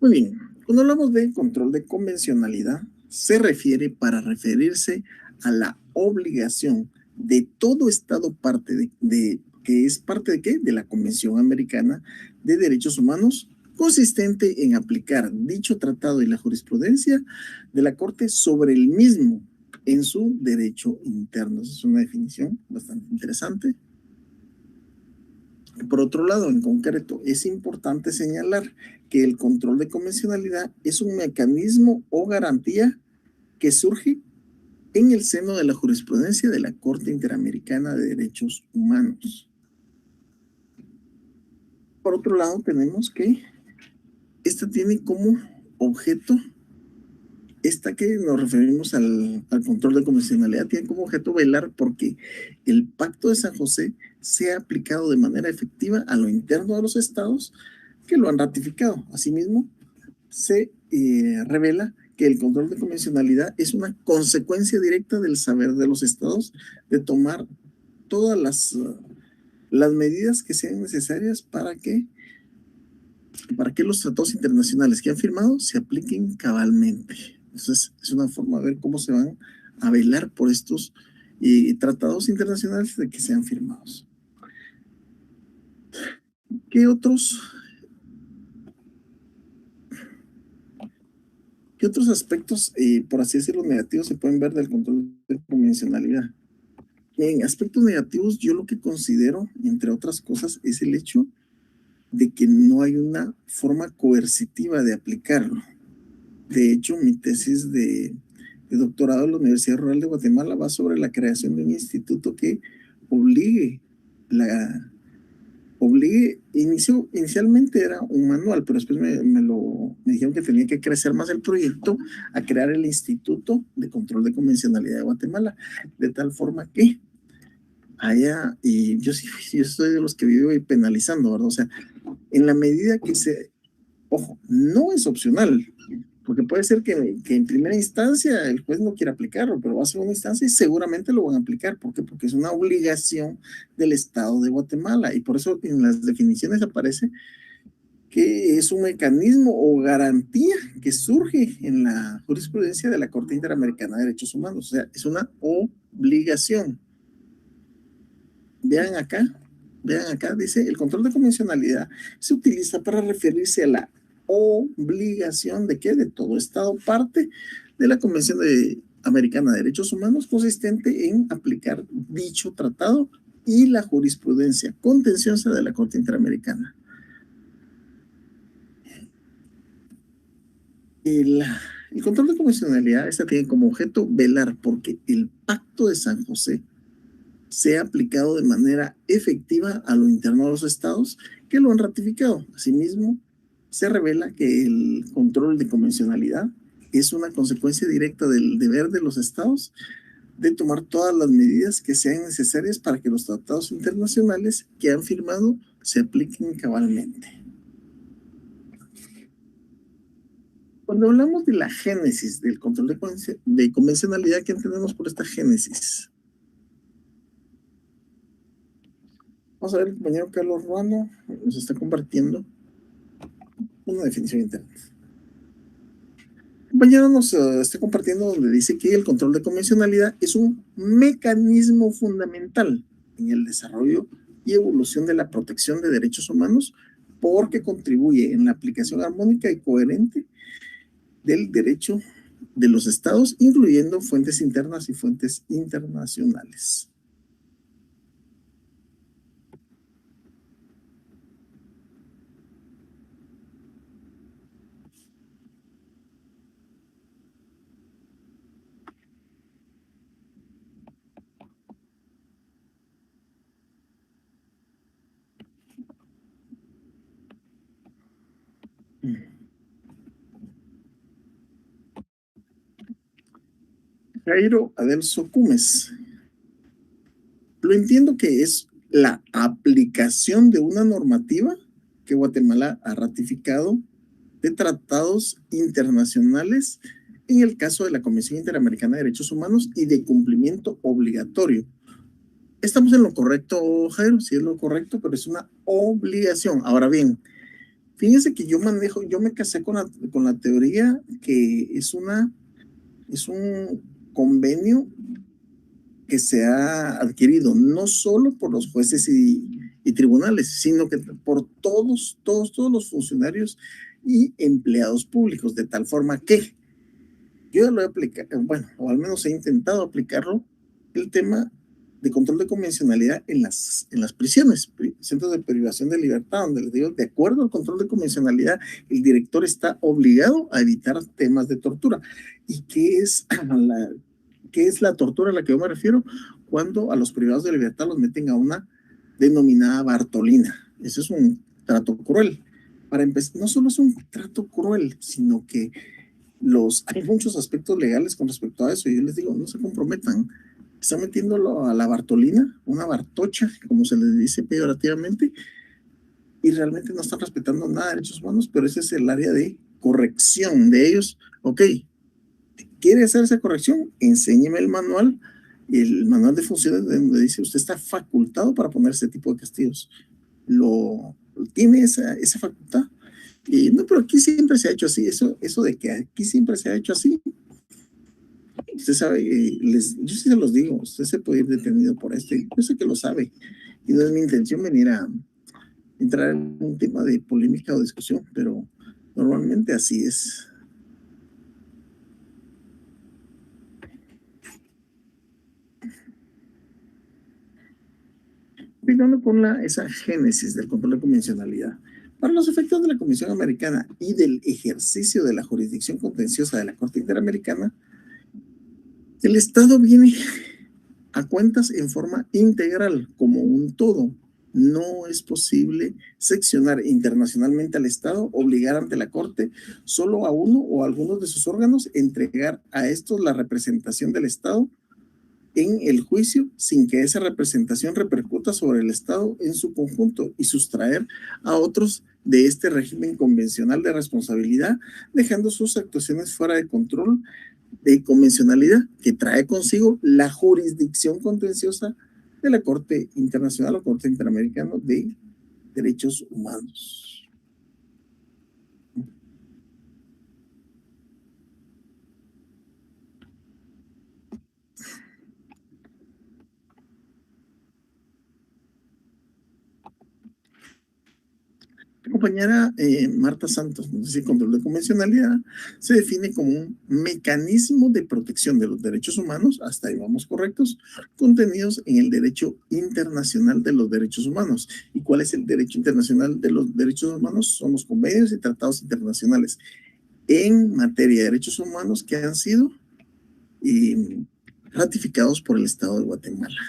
Muy bien, cuando hablamos de control de convencionalidad, se refiere para referirse a la obligación de todo Estado parte que es parte de ¿qué? De la Convención Americana de Derechos Humanos, consistente en aplicar dicho tratado y la jurisprudencia de la Corte sobre el mismo en su derecho interno. Esa es una definición bastante interesante. Por otro lado, en concreto, es importante señalar que el control de convencionalidad es un mecanismo o garantía que surge en el seno de la jurisprudencia de la Corte Interamericana de Derechos Humanos. Por otro lado, tenemos que esta tiene como objeto, esta que nos referimos al control de convencionalidad, tiene como objeto velar porque el Pacto de San José sea aplicado de manera efectiva a lo interno de los estados que lo han ratificado. Asimismo, se revela que el control de convencionalidad es una consecuencia directa del saber de los estados de tomar todas las medidas que sean necesarias para que los tratados internacionales que han firmado se apliquen cabalmente. Entonces, es una forma de ver cómo se van a velar por estos tratados internacionales de que sean firmados. ¿Qué otros aspectos, por así decirlo, negativos se pueden ver del control de convencionalidad? En aspectos negativos, yo lo que considero, entre otras cosas, es el hecho de que no hay una forma coercitiva de aplicarlo. De hecho, mi tesis de doctorado en la Universidad Rural de Guatemala va sobre la creación de un instituto que inicialmente era un manual, pero después me dijeron que tenía que crecer más el proyecto a crear el Instituto de Control de Convencionalidad de Guatemala, de tal forma que allá, y yo soy de los que vivo ahí penalizando, ¿verdad? O sea, en la medida que ojo, no es opcional, porque puede ser que en primera instancia el juez no quiera aplicarlo, pero va a segunda instancia y seguramente lo van a aplicar. ¿Por qué? Porque es una obligación del Estado de Guatemala y por eso en las definiciones aparece que es un mecanismo o garantía que surge en la jurisprudencia de la Corte Interamericana de Derechos Humanos. O sea, es una obligación. Vean acá, dice, el control de convencionalidad se utiliza para referirse a la obligación de ¿qué? De todo Estado parte de la Convención Americana de Derechos Humanos consistente en aplicar dicho tratado y la jurisprudencia contenciosa de la Corte Interamericana. El control de convencionalidad esta tiene como objeto velar porque el Pacto de San José sea aplicado de manera efectiva a lo interno de los estados que lo han ratificado. Asimismo, se revela que el control de convencionalidad es una consecuencia directa del deber de los estados de tomar todas las medidas que sean necesarias para que los tratados internacionales que han firmado se apliquen cabalmente. Cuando hablamos de la génesis del control de convencionalidad, ¿qué entendemos por esta génesis? Vamos a ver, el compañero Carlos Ruano nos está compartiendo una definición interna. El compañero nos está compartiendo donde dice que el control de convencionalidad es un mecanismo fundamental en el desarrollo y evolución de la protección de derechos humanos porque contribuye en la aplicación armónica y coherente del derecho de los estados, incluyendo fuentes internas y fuentes internacionales. Jairo Adelso Cumes. Lo entiendo que es la aplicación de una normativa que Guatemala ha ratificado de tratados internacionales en el caso de la Convención Interamericana de Derechos Humanos y de cumplimiento obligatorio. Estamos en lo correcto, Jairo, sí es lo correcto, pero es una obligación. Ahora bien, fíjense que yo me casé con la teoría que es una es un convenio que se ha adquirido no solo por los jueces y tribunales, sino que por todos los funcionarios y empleados públicos, de tal forma que yo ya lo he aplicado, bueno, o al menos he intentado aplicarlo, el tema de control de convencionalidad en las prisiones, centros de privación de libertad, donde les digo, de acuerdo al control de convencionalidad, el director está obligado a evitar temas de tortura. ¿Y qué es la tortura a la que yo me refiero? Cuando a los privados de libertad los meten a una denominada Bartolina. Eso es un trato cruel. Para empezar, no solo es un trato cruel, sino que hay muchos aspectos legales con respecto a eso. Y yo les digo, no se comprometan. Están metiéndolo a la Bartolina, una Bartocha, como se les dice peyorativamente, y realmente no están respetando nada de derechos humanos, pero ese es el área de corrección de ellos. Ok, ¿quiere hacer esa corrección? Enséñeme el manual de funciones donde dice usted está facultado para poner ese tipo de castigos. Tiene esa facultad. Y no, pero aquí siempre se ha hecho así. Eso de que aquí siempre se ha hecho así, usted sabe, yo sí se los digo, usted se puede ir detenido por esto. Yo sé que lo sabe. Y no es mi intención venir a entrar en un tema de polémica o discusión, pero normalmente así es. Empezando con esa génesis del control de convencionalidad. Para los efectos de la Comisión Americana y del ejercicio de la jurisdicción contenciosa de la Corte Interamericana, el Estado viene a cuentas en forma integral, como un todo. No es posible seccionar internacionalmente al Estado, obligar ante la Corte solo a uno o a algunos de sus órganos, entregar a estos la representación del Estado en el juicio sin que esa representación repercuta sobre el Estado en su conjunto y sustraer a otros de este régimen convencional de responsabilidad, dejando sus actuaciones fuera de control de convencionalidad que trae consigo la jurisdicción contenciosa de la Corte Internacional o Corte Interamericana de Derechos Humanos. La compañera Marta Santos nos dice: control de convencionalidad se define como un mecanismo de protección de los derechos humanos, hasta ahí vamos correctos, contenidos en el derecho internacional de los derechos humanos. ¿Y cuál es el derecho internacional de los derechos humanos? Son los convenios y tratados internacionales en materia de derechos humanos que han sido ratificados por el Estado de Guatemala,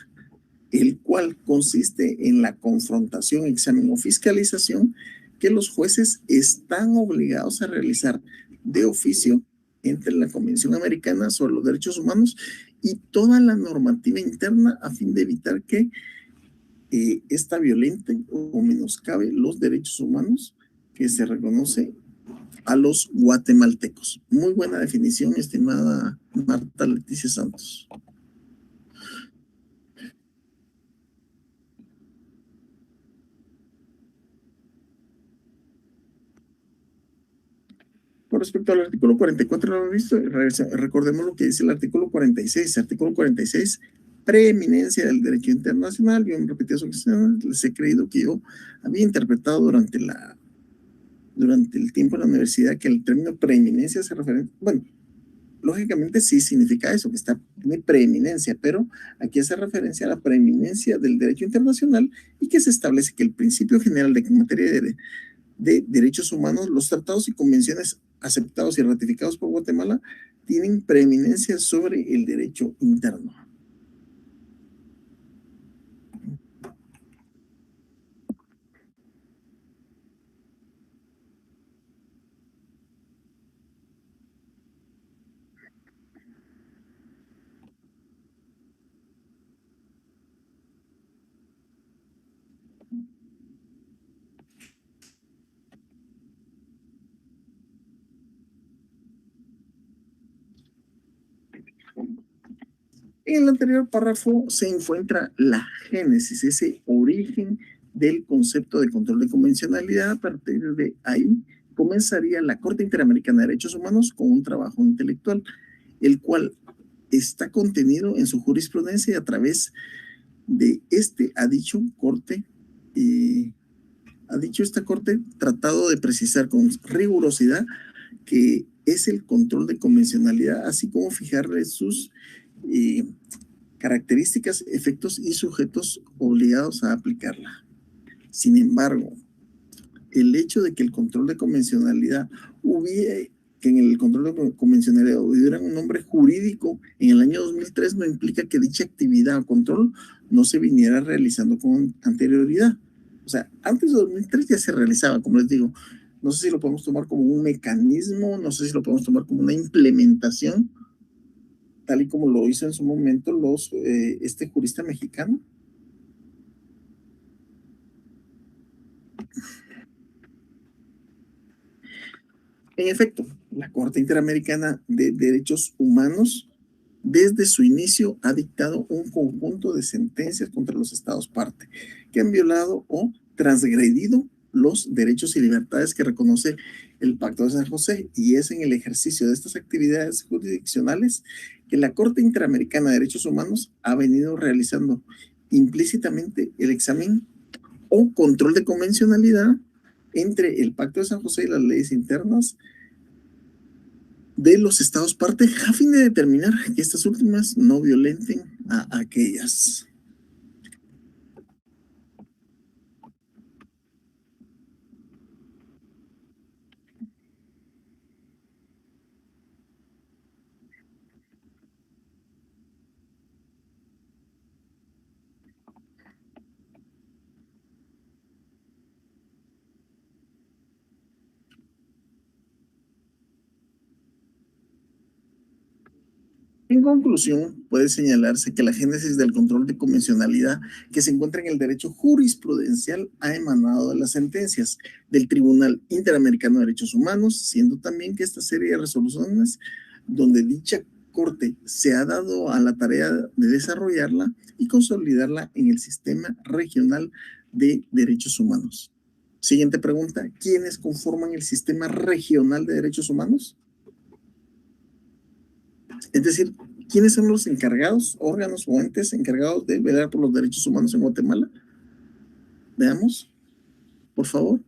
el cual consiste en la confrontación, examen o fiscalización que los jueces están obligados a realizar de oficio entre la Convención Americana sobre los Derechos Humanos y toda la normativa interna a fin de evitar que esta violente o menoscabe los derechos humanos que se reconoce a los guatemaltecos. Muy buena definición, estimada Marta Leticia Santos. Con respecto al artículo 44, ¿lo han visto? Recordemos lo que dice el artículo 46. Artículo 46, preeminencia del derecho internacional. Yo en repetidas ocasiones les he creído que yo había interpretado durante el tiempo en la universidad que el término preeminencia se refiere, bueno, lógicamente sí significa eso, que tiene preeminencia, pero aquí hace referencia a la preeminencia del derecho internacional y que se establece que el principio general de materia de derechos humanos, los tratados y convenciones aceptados y ratificados por Guatemala tienen preeminencia sobre el derecho interno. En el anterior párrafo se encuentra la génesis, ese origen del concepto de control de convencionalidad. A partir de ahí comenzaría la Corte Interamericana de Derechos Humanos con un trabajo intelectual. el cual está contenido en su jurisprudencia y a través de ha dicho esta corte tratado de precisar con rigurosidad que es el control de convencionalidad, así como fijarle sus características, efectos y sujetos obligados a aplicarla. Sin embargo, el hecho de que el control de convencionalidad hubiera un nombre jurídico en el año 2003 no implica que dicha actividad o control no se viniera realizando con anterioridad. O sea, antes de 2003 ya se realizaba, como les digo. No sé si lo podemos tomar como un mecanismo, no sé si lo podemos tomar como una implementación, tal y como lo hizo en su momento este jurista mexicano. En efecto, la Corte Interamericana de Derechos Humanos, desde su inicio, ha dictado un conjunto de sentencias contra los Estados parte que han violado o transgredido los derechos y libertades que reconoce el Pacto de San José, y es en el ejercicio de estas actividades jurisdiccionales que la Corte Interamericana de Derechos Humanos ha venido realizando implícitamente el examen o control de convencionalidad entre el Pacto de San José y las leyes internas de los estados parte a fin de determinar que estas últimas no violenten a aquellas. En conclusión, puede señalarse que la génesis del control de convencionalidad que se encuentra en el derecho jurisprudencial ha emanado de las sentencias del Tribunal Interamericano de Derechos Humanos, siendo también que esta serie de resoluciones donde dicha Corte se ha dado a la tarea de desarrollarla y consolidarla en el sistema regional de derechos humanos. Siguiente pregunta, ¿quiénes conforman el sistema regional de derechos humanos? Es decir, ¿quiénes son los encargados, órganos o entes encargados de velar por los derechos humanos en Guatemala? Veamos, por favor.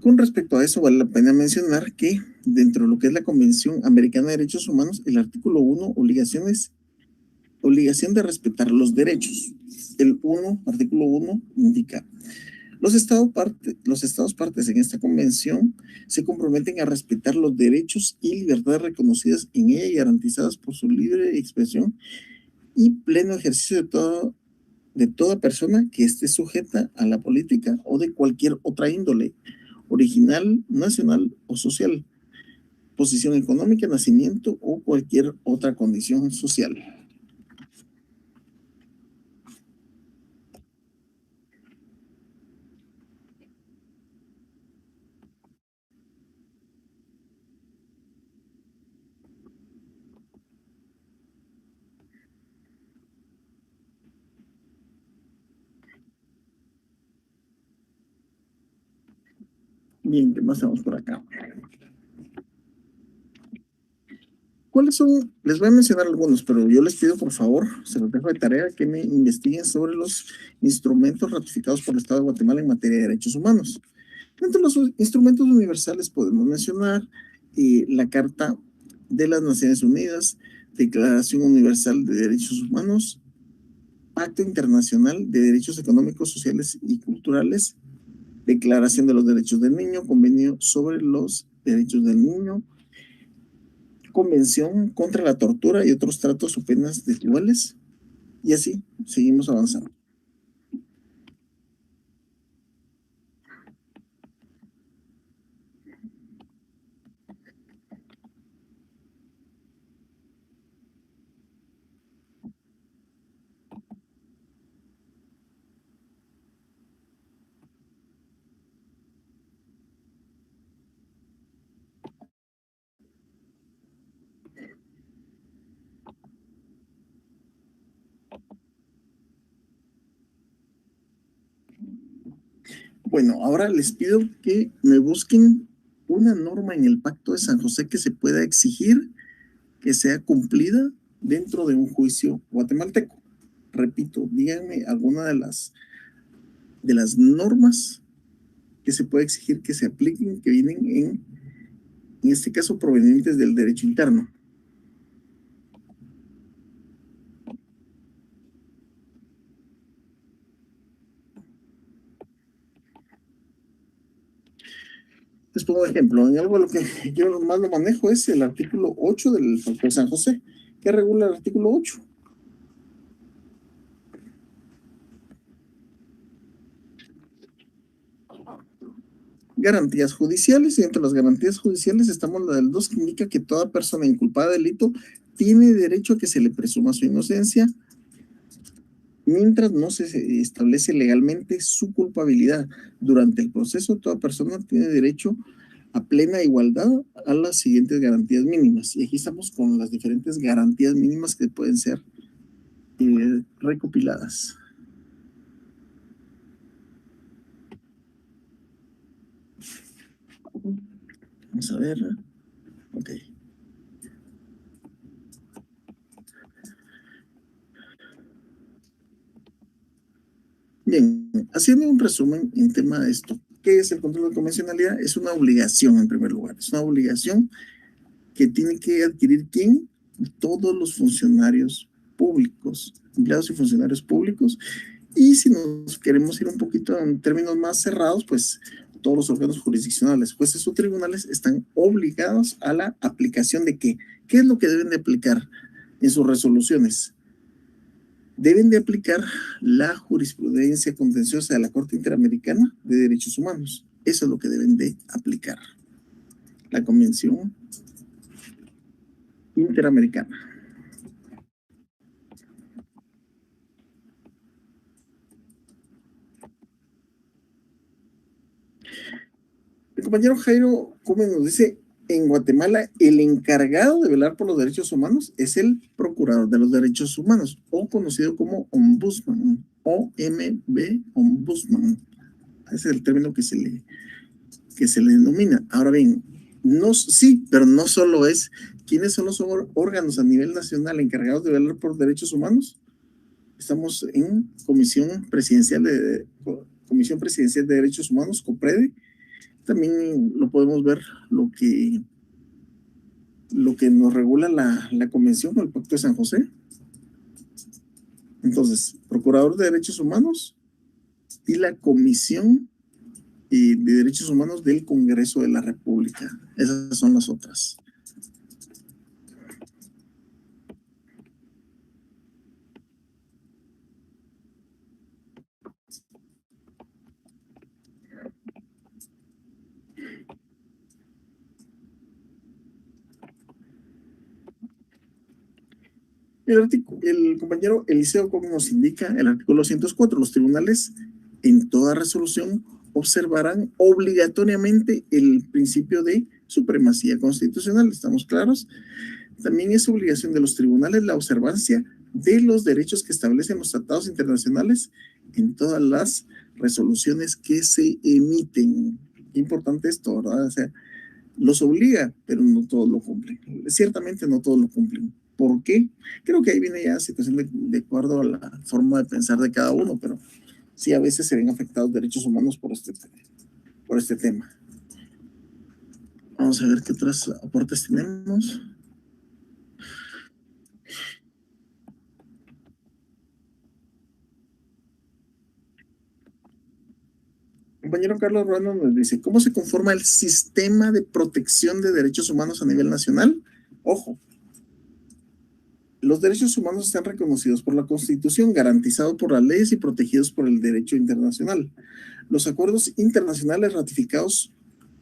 Con respecto a eso, vale la pena mencionar que dentro de lo que es la Convención Americana de Derechos Humanos, el artículo 1, obligación de respetar los derechos. El artículo 1 indica, los estados partes en esta convención se comprometen a respetar los derechos y libertades reconocidas en ella y garantizadas por su libre expresión y pleno ejercicio de toda persona que esté sujeta a la política o de cualquier otra índole, original, nacional o social, posición económica, nacimiento o cualquier otra condición social. Bien, ¿qué más tenemos por acá? ¿Cuáles son? Les voy a mencionar algunos, pero yo les pido por favor, se los dejo de tarea, que me investiguen sobre los instrumentos ratificados por el Estado de Guatemala en materia de derechos humanos. Entre los instrumentos universales podemos mencionar la Carta de las Naciones Unidas, Declaración Universal de Derechos Humanos, Pacto Internacional de Derechos Económicos, Sociales y Culturales, Declaración de los Derechos del Niño, Convenio sobre los Derechos del Niño, Convención contra la Tortura y otros tratos o penas desiguales, y así seguimos avanzando. Bueno, ahora les pido que me busquen una norma en el Pacto de San José que se pueda exigir que sea cumplida dentro de un juicio guatemalteco. Repito, díganme alguna de las normas que se puede exigir que se apliquen, que vienen en este caso provenientes del derecho interno. Les pongo ejemplo, en algo lo que yo más lo manejo es el artículo 8 del Pacto de San José. ¿Qué regula el artículo 8? Garantías judiciales, y entre las garantías judiciales estamos la del 2, que indica que toda persona inculpada de delito tiene derecho a que se le presuma su inocencia mientras no se establece legalmente su culpabilidad. Durante el proceso, toda persona tiene derecho a plena igualdad a las siguientes garantías mínimas. Y aquí estamos con las diferentes garantías mínimas que pueden ser recopiladas. Vamos a ver. Ok. Bien, haciendo un resumen en tema de esto, ¿qué es el control de convencionalidad? Es una obligación en primer lugar, es una obligación que tiene que adquirir ¿quién? Todos los funcionarios públicos, empleados y funcionarios públicos. Y si nos queremos ir un poquito en términos más cerrados, pues todos los órganos jurisdiccionales, jueces o tribunales están obligados a la aplicación de ¿qué? ¿Qué es lo que deben de aplicar en sus resoluciones? Deben de aplicar la jurisprudencia contenciosa de la Corte Interamericana de Derechos Humanos. Eso es lo que deben de aplicar. La Convención Interamericana. El compañero Jairo Gómez nos dice, en Guatemala el encargado de velar por los derechos humanos es el Procurador de los Derechos Humanos, o conocido como Ombudsman, OMB, Ombudsman. Ese es el término que se le denomina. Ahora bien, no, sí, pero no solo es. ¿Quiénes son los órganos a nivel nacional encargados de velar por derechos humanos? Estamos en Comisión Presidencial de Derechos Humanos, COPREDE. También lo podemos ver lo que nos regula la Convención o el Pacto de San José. Entonces, Procurador de Derechos Humanos y la Comisión de Derechos Humanos del Congreso de la República. Esas son las otras. El compañero Eliseo Comi nos indica el artículo 204, los tribunales en toda resolución observarán obligatoriamente el principio de supremacía constitucional. ¿Estamos claros? También es obligación de los tribunales la observancia de los derechos que establecen los tratados internacionales en todas las resoluciones que se emiten. Qué importante esto, ¿verdad? O sea, los obliga, pero no todos lo cumplen. Ciertamente no todos lo cumplen. ¿Por qué? Creo que ahí viene ya situación de acuerdo a la forma de pensar de cada uno, pero sí a veces se ven afectados derechos humanos por este tema. Vamos a ver qué otros aportes tenemos. Compañero Carlos Ruano nos dice, ¿cómo se conforma el sistema de protección de derechos humanos a nivel nacional? Ojo, los derechos humanos están reconocidos por la Constitución, garantizados por las leyes y protegidos por el derecho internacional. Los acuerdos internacionales ratificados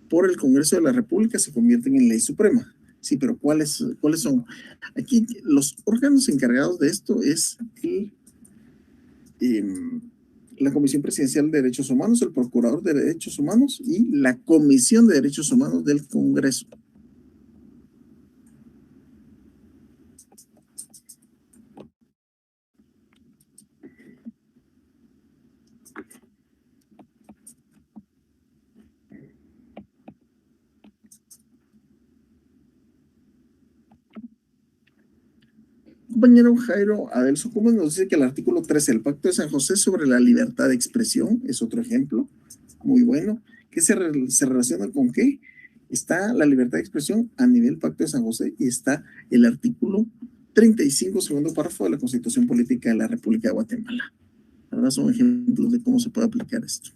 por el Congreso de la República se convierten en ley suprema. Sí, pero ¿cuáles son? Aquí los órganos encargados de esto es la Comisión Presidencial de Derechos Humanos, el Procurador de Derechos Humanos y la Comisión de Derechos Humanos del Congreso. compañero Jairo Adelso Gómez nos dice que el artículo 13 del Pacto de San José sobre la libertad de expresión es otro ejemplo muy bueno. ¿Qué se relaciona con qué? Está la libertad de expresión a nivel Pacto de San José y está el artículo 35, segundo párrafo de la Constitución Política de la República de Guatemala. Ahora son ejemplos de cómo se puede aplicar esto.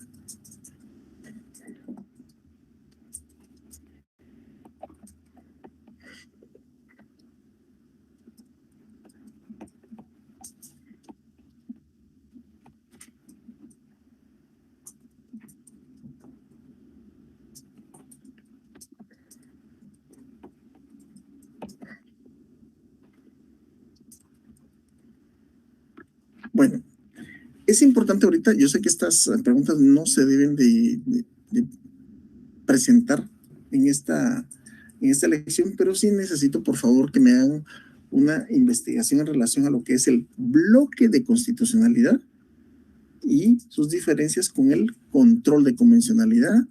Bueno, es importante ahorita, yo sé que estas preguntas no se deben de presentar en esta lección, pero sí necesito, por favor, que me hagan una investigación en relación a lo que es el bloque de constitucionalidad y sus diferencias con el control de convencionalidad.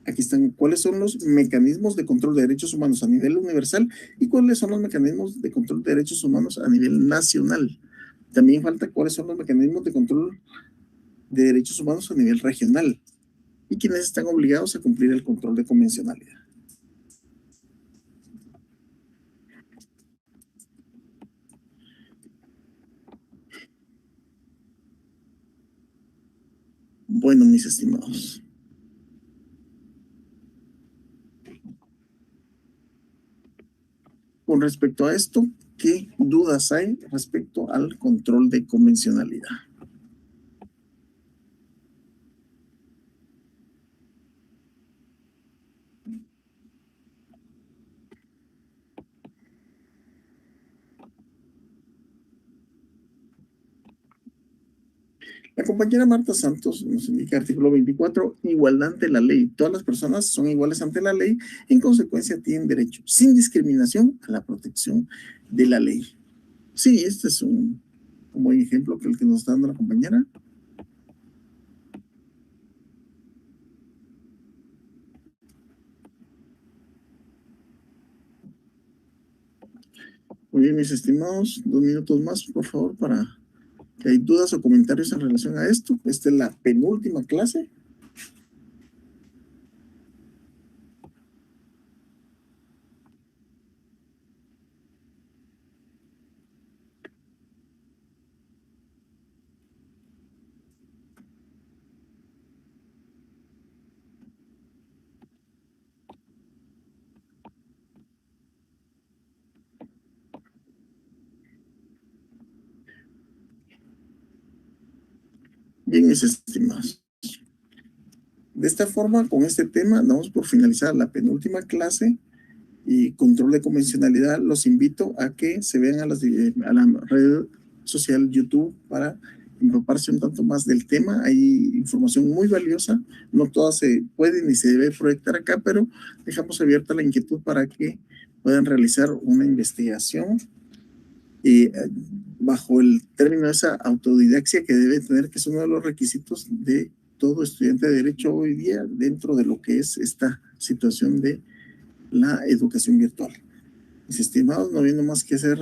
Aquí están cuáles son los mecanismos de control de derechos humanos a nivel universal y cuáles son los mecanismos de control de derechos humanos a nivel nacional. También falta cuáles son los mecanismos de control de derechos humanos a nivel regional y quienes están obligados a cumplir el control de convencionalidad. Bueno, mis estimados. Con respecto a esto, ¿qué dudas hay respecto al control de convencionalidad? La compañera Marta Santos nos indica artículo 24, igualdad ante la ley. Todas las personas son iguales ante la ley, en consecuencia tienen derecho, sin discriminación, a la protección de la ley. Sí, este es un buen ejemplo que el que nos está dando la compañera. Muy bien, mis estimados, 2 minutos más, por favor, para que hay dudas o comentarios en relación a esto. Esta es la penúltima clase. Bien, mis estimados. De esta forma, con este tema, damos por finalizar la penúltima clase y control de convencionalidad. Los invito a que se vean a la red social YouTube para empaparse un tanto más del tema. Hay información muy valiosa, no toda se puede ni se debe proyectar acá, pero dejamos abierta la inquietud para que puedan realizar una investigación bajo el término de esa autodidaxia que debe tener, que es uno de los requisitos de todo estudiante de derecho hoy día dentro de lo que es esta situación de la educación virtual. Mis estimados, no habiendo más que hacer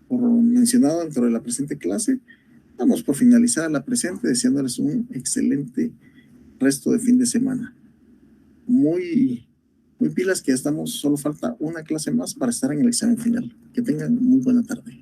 por mencionado dentro de la presente clase, damos por finalizada la presente, deseándoles un excelente resto de fin de semana. Muy pilas que ya estamos, solo falta una clase más para estar en el examen final. Que tengan muy buena tarde.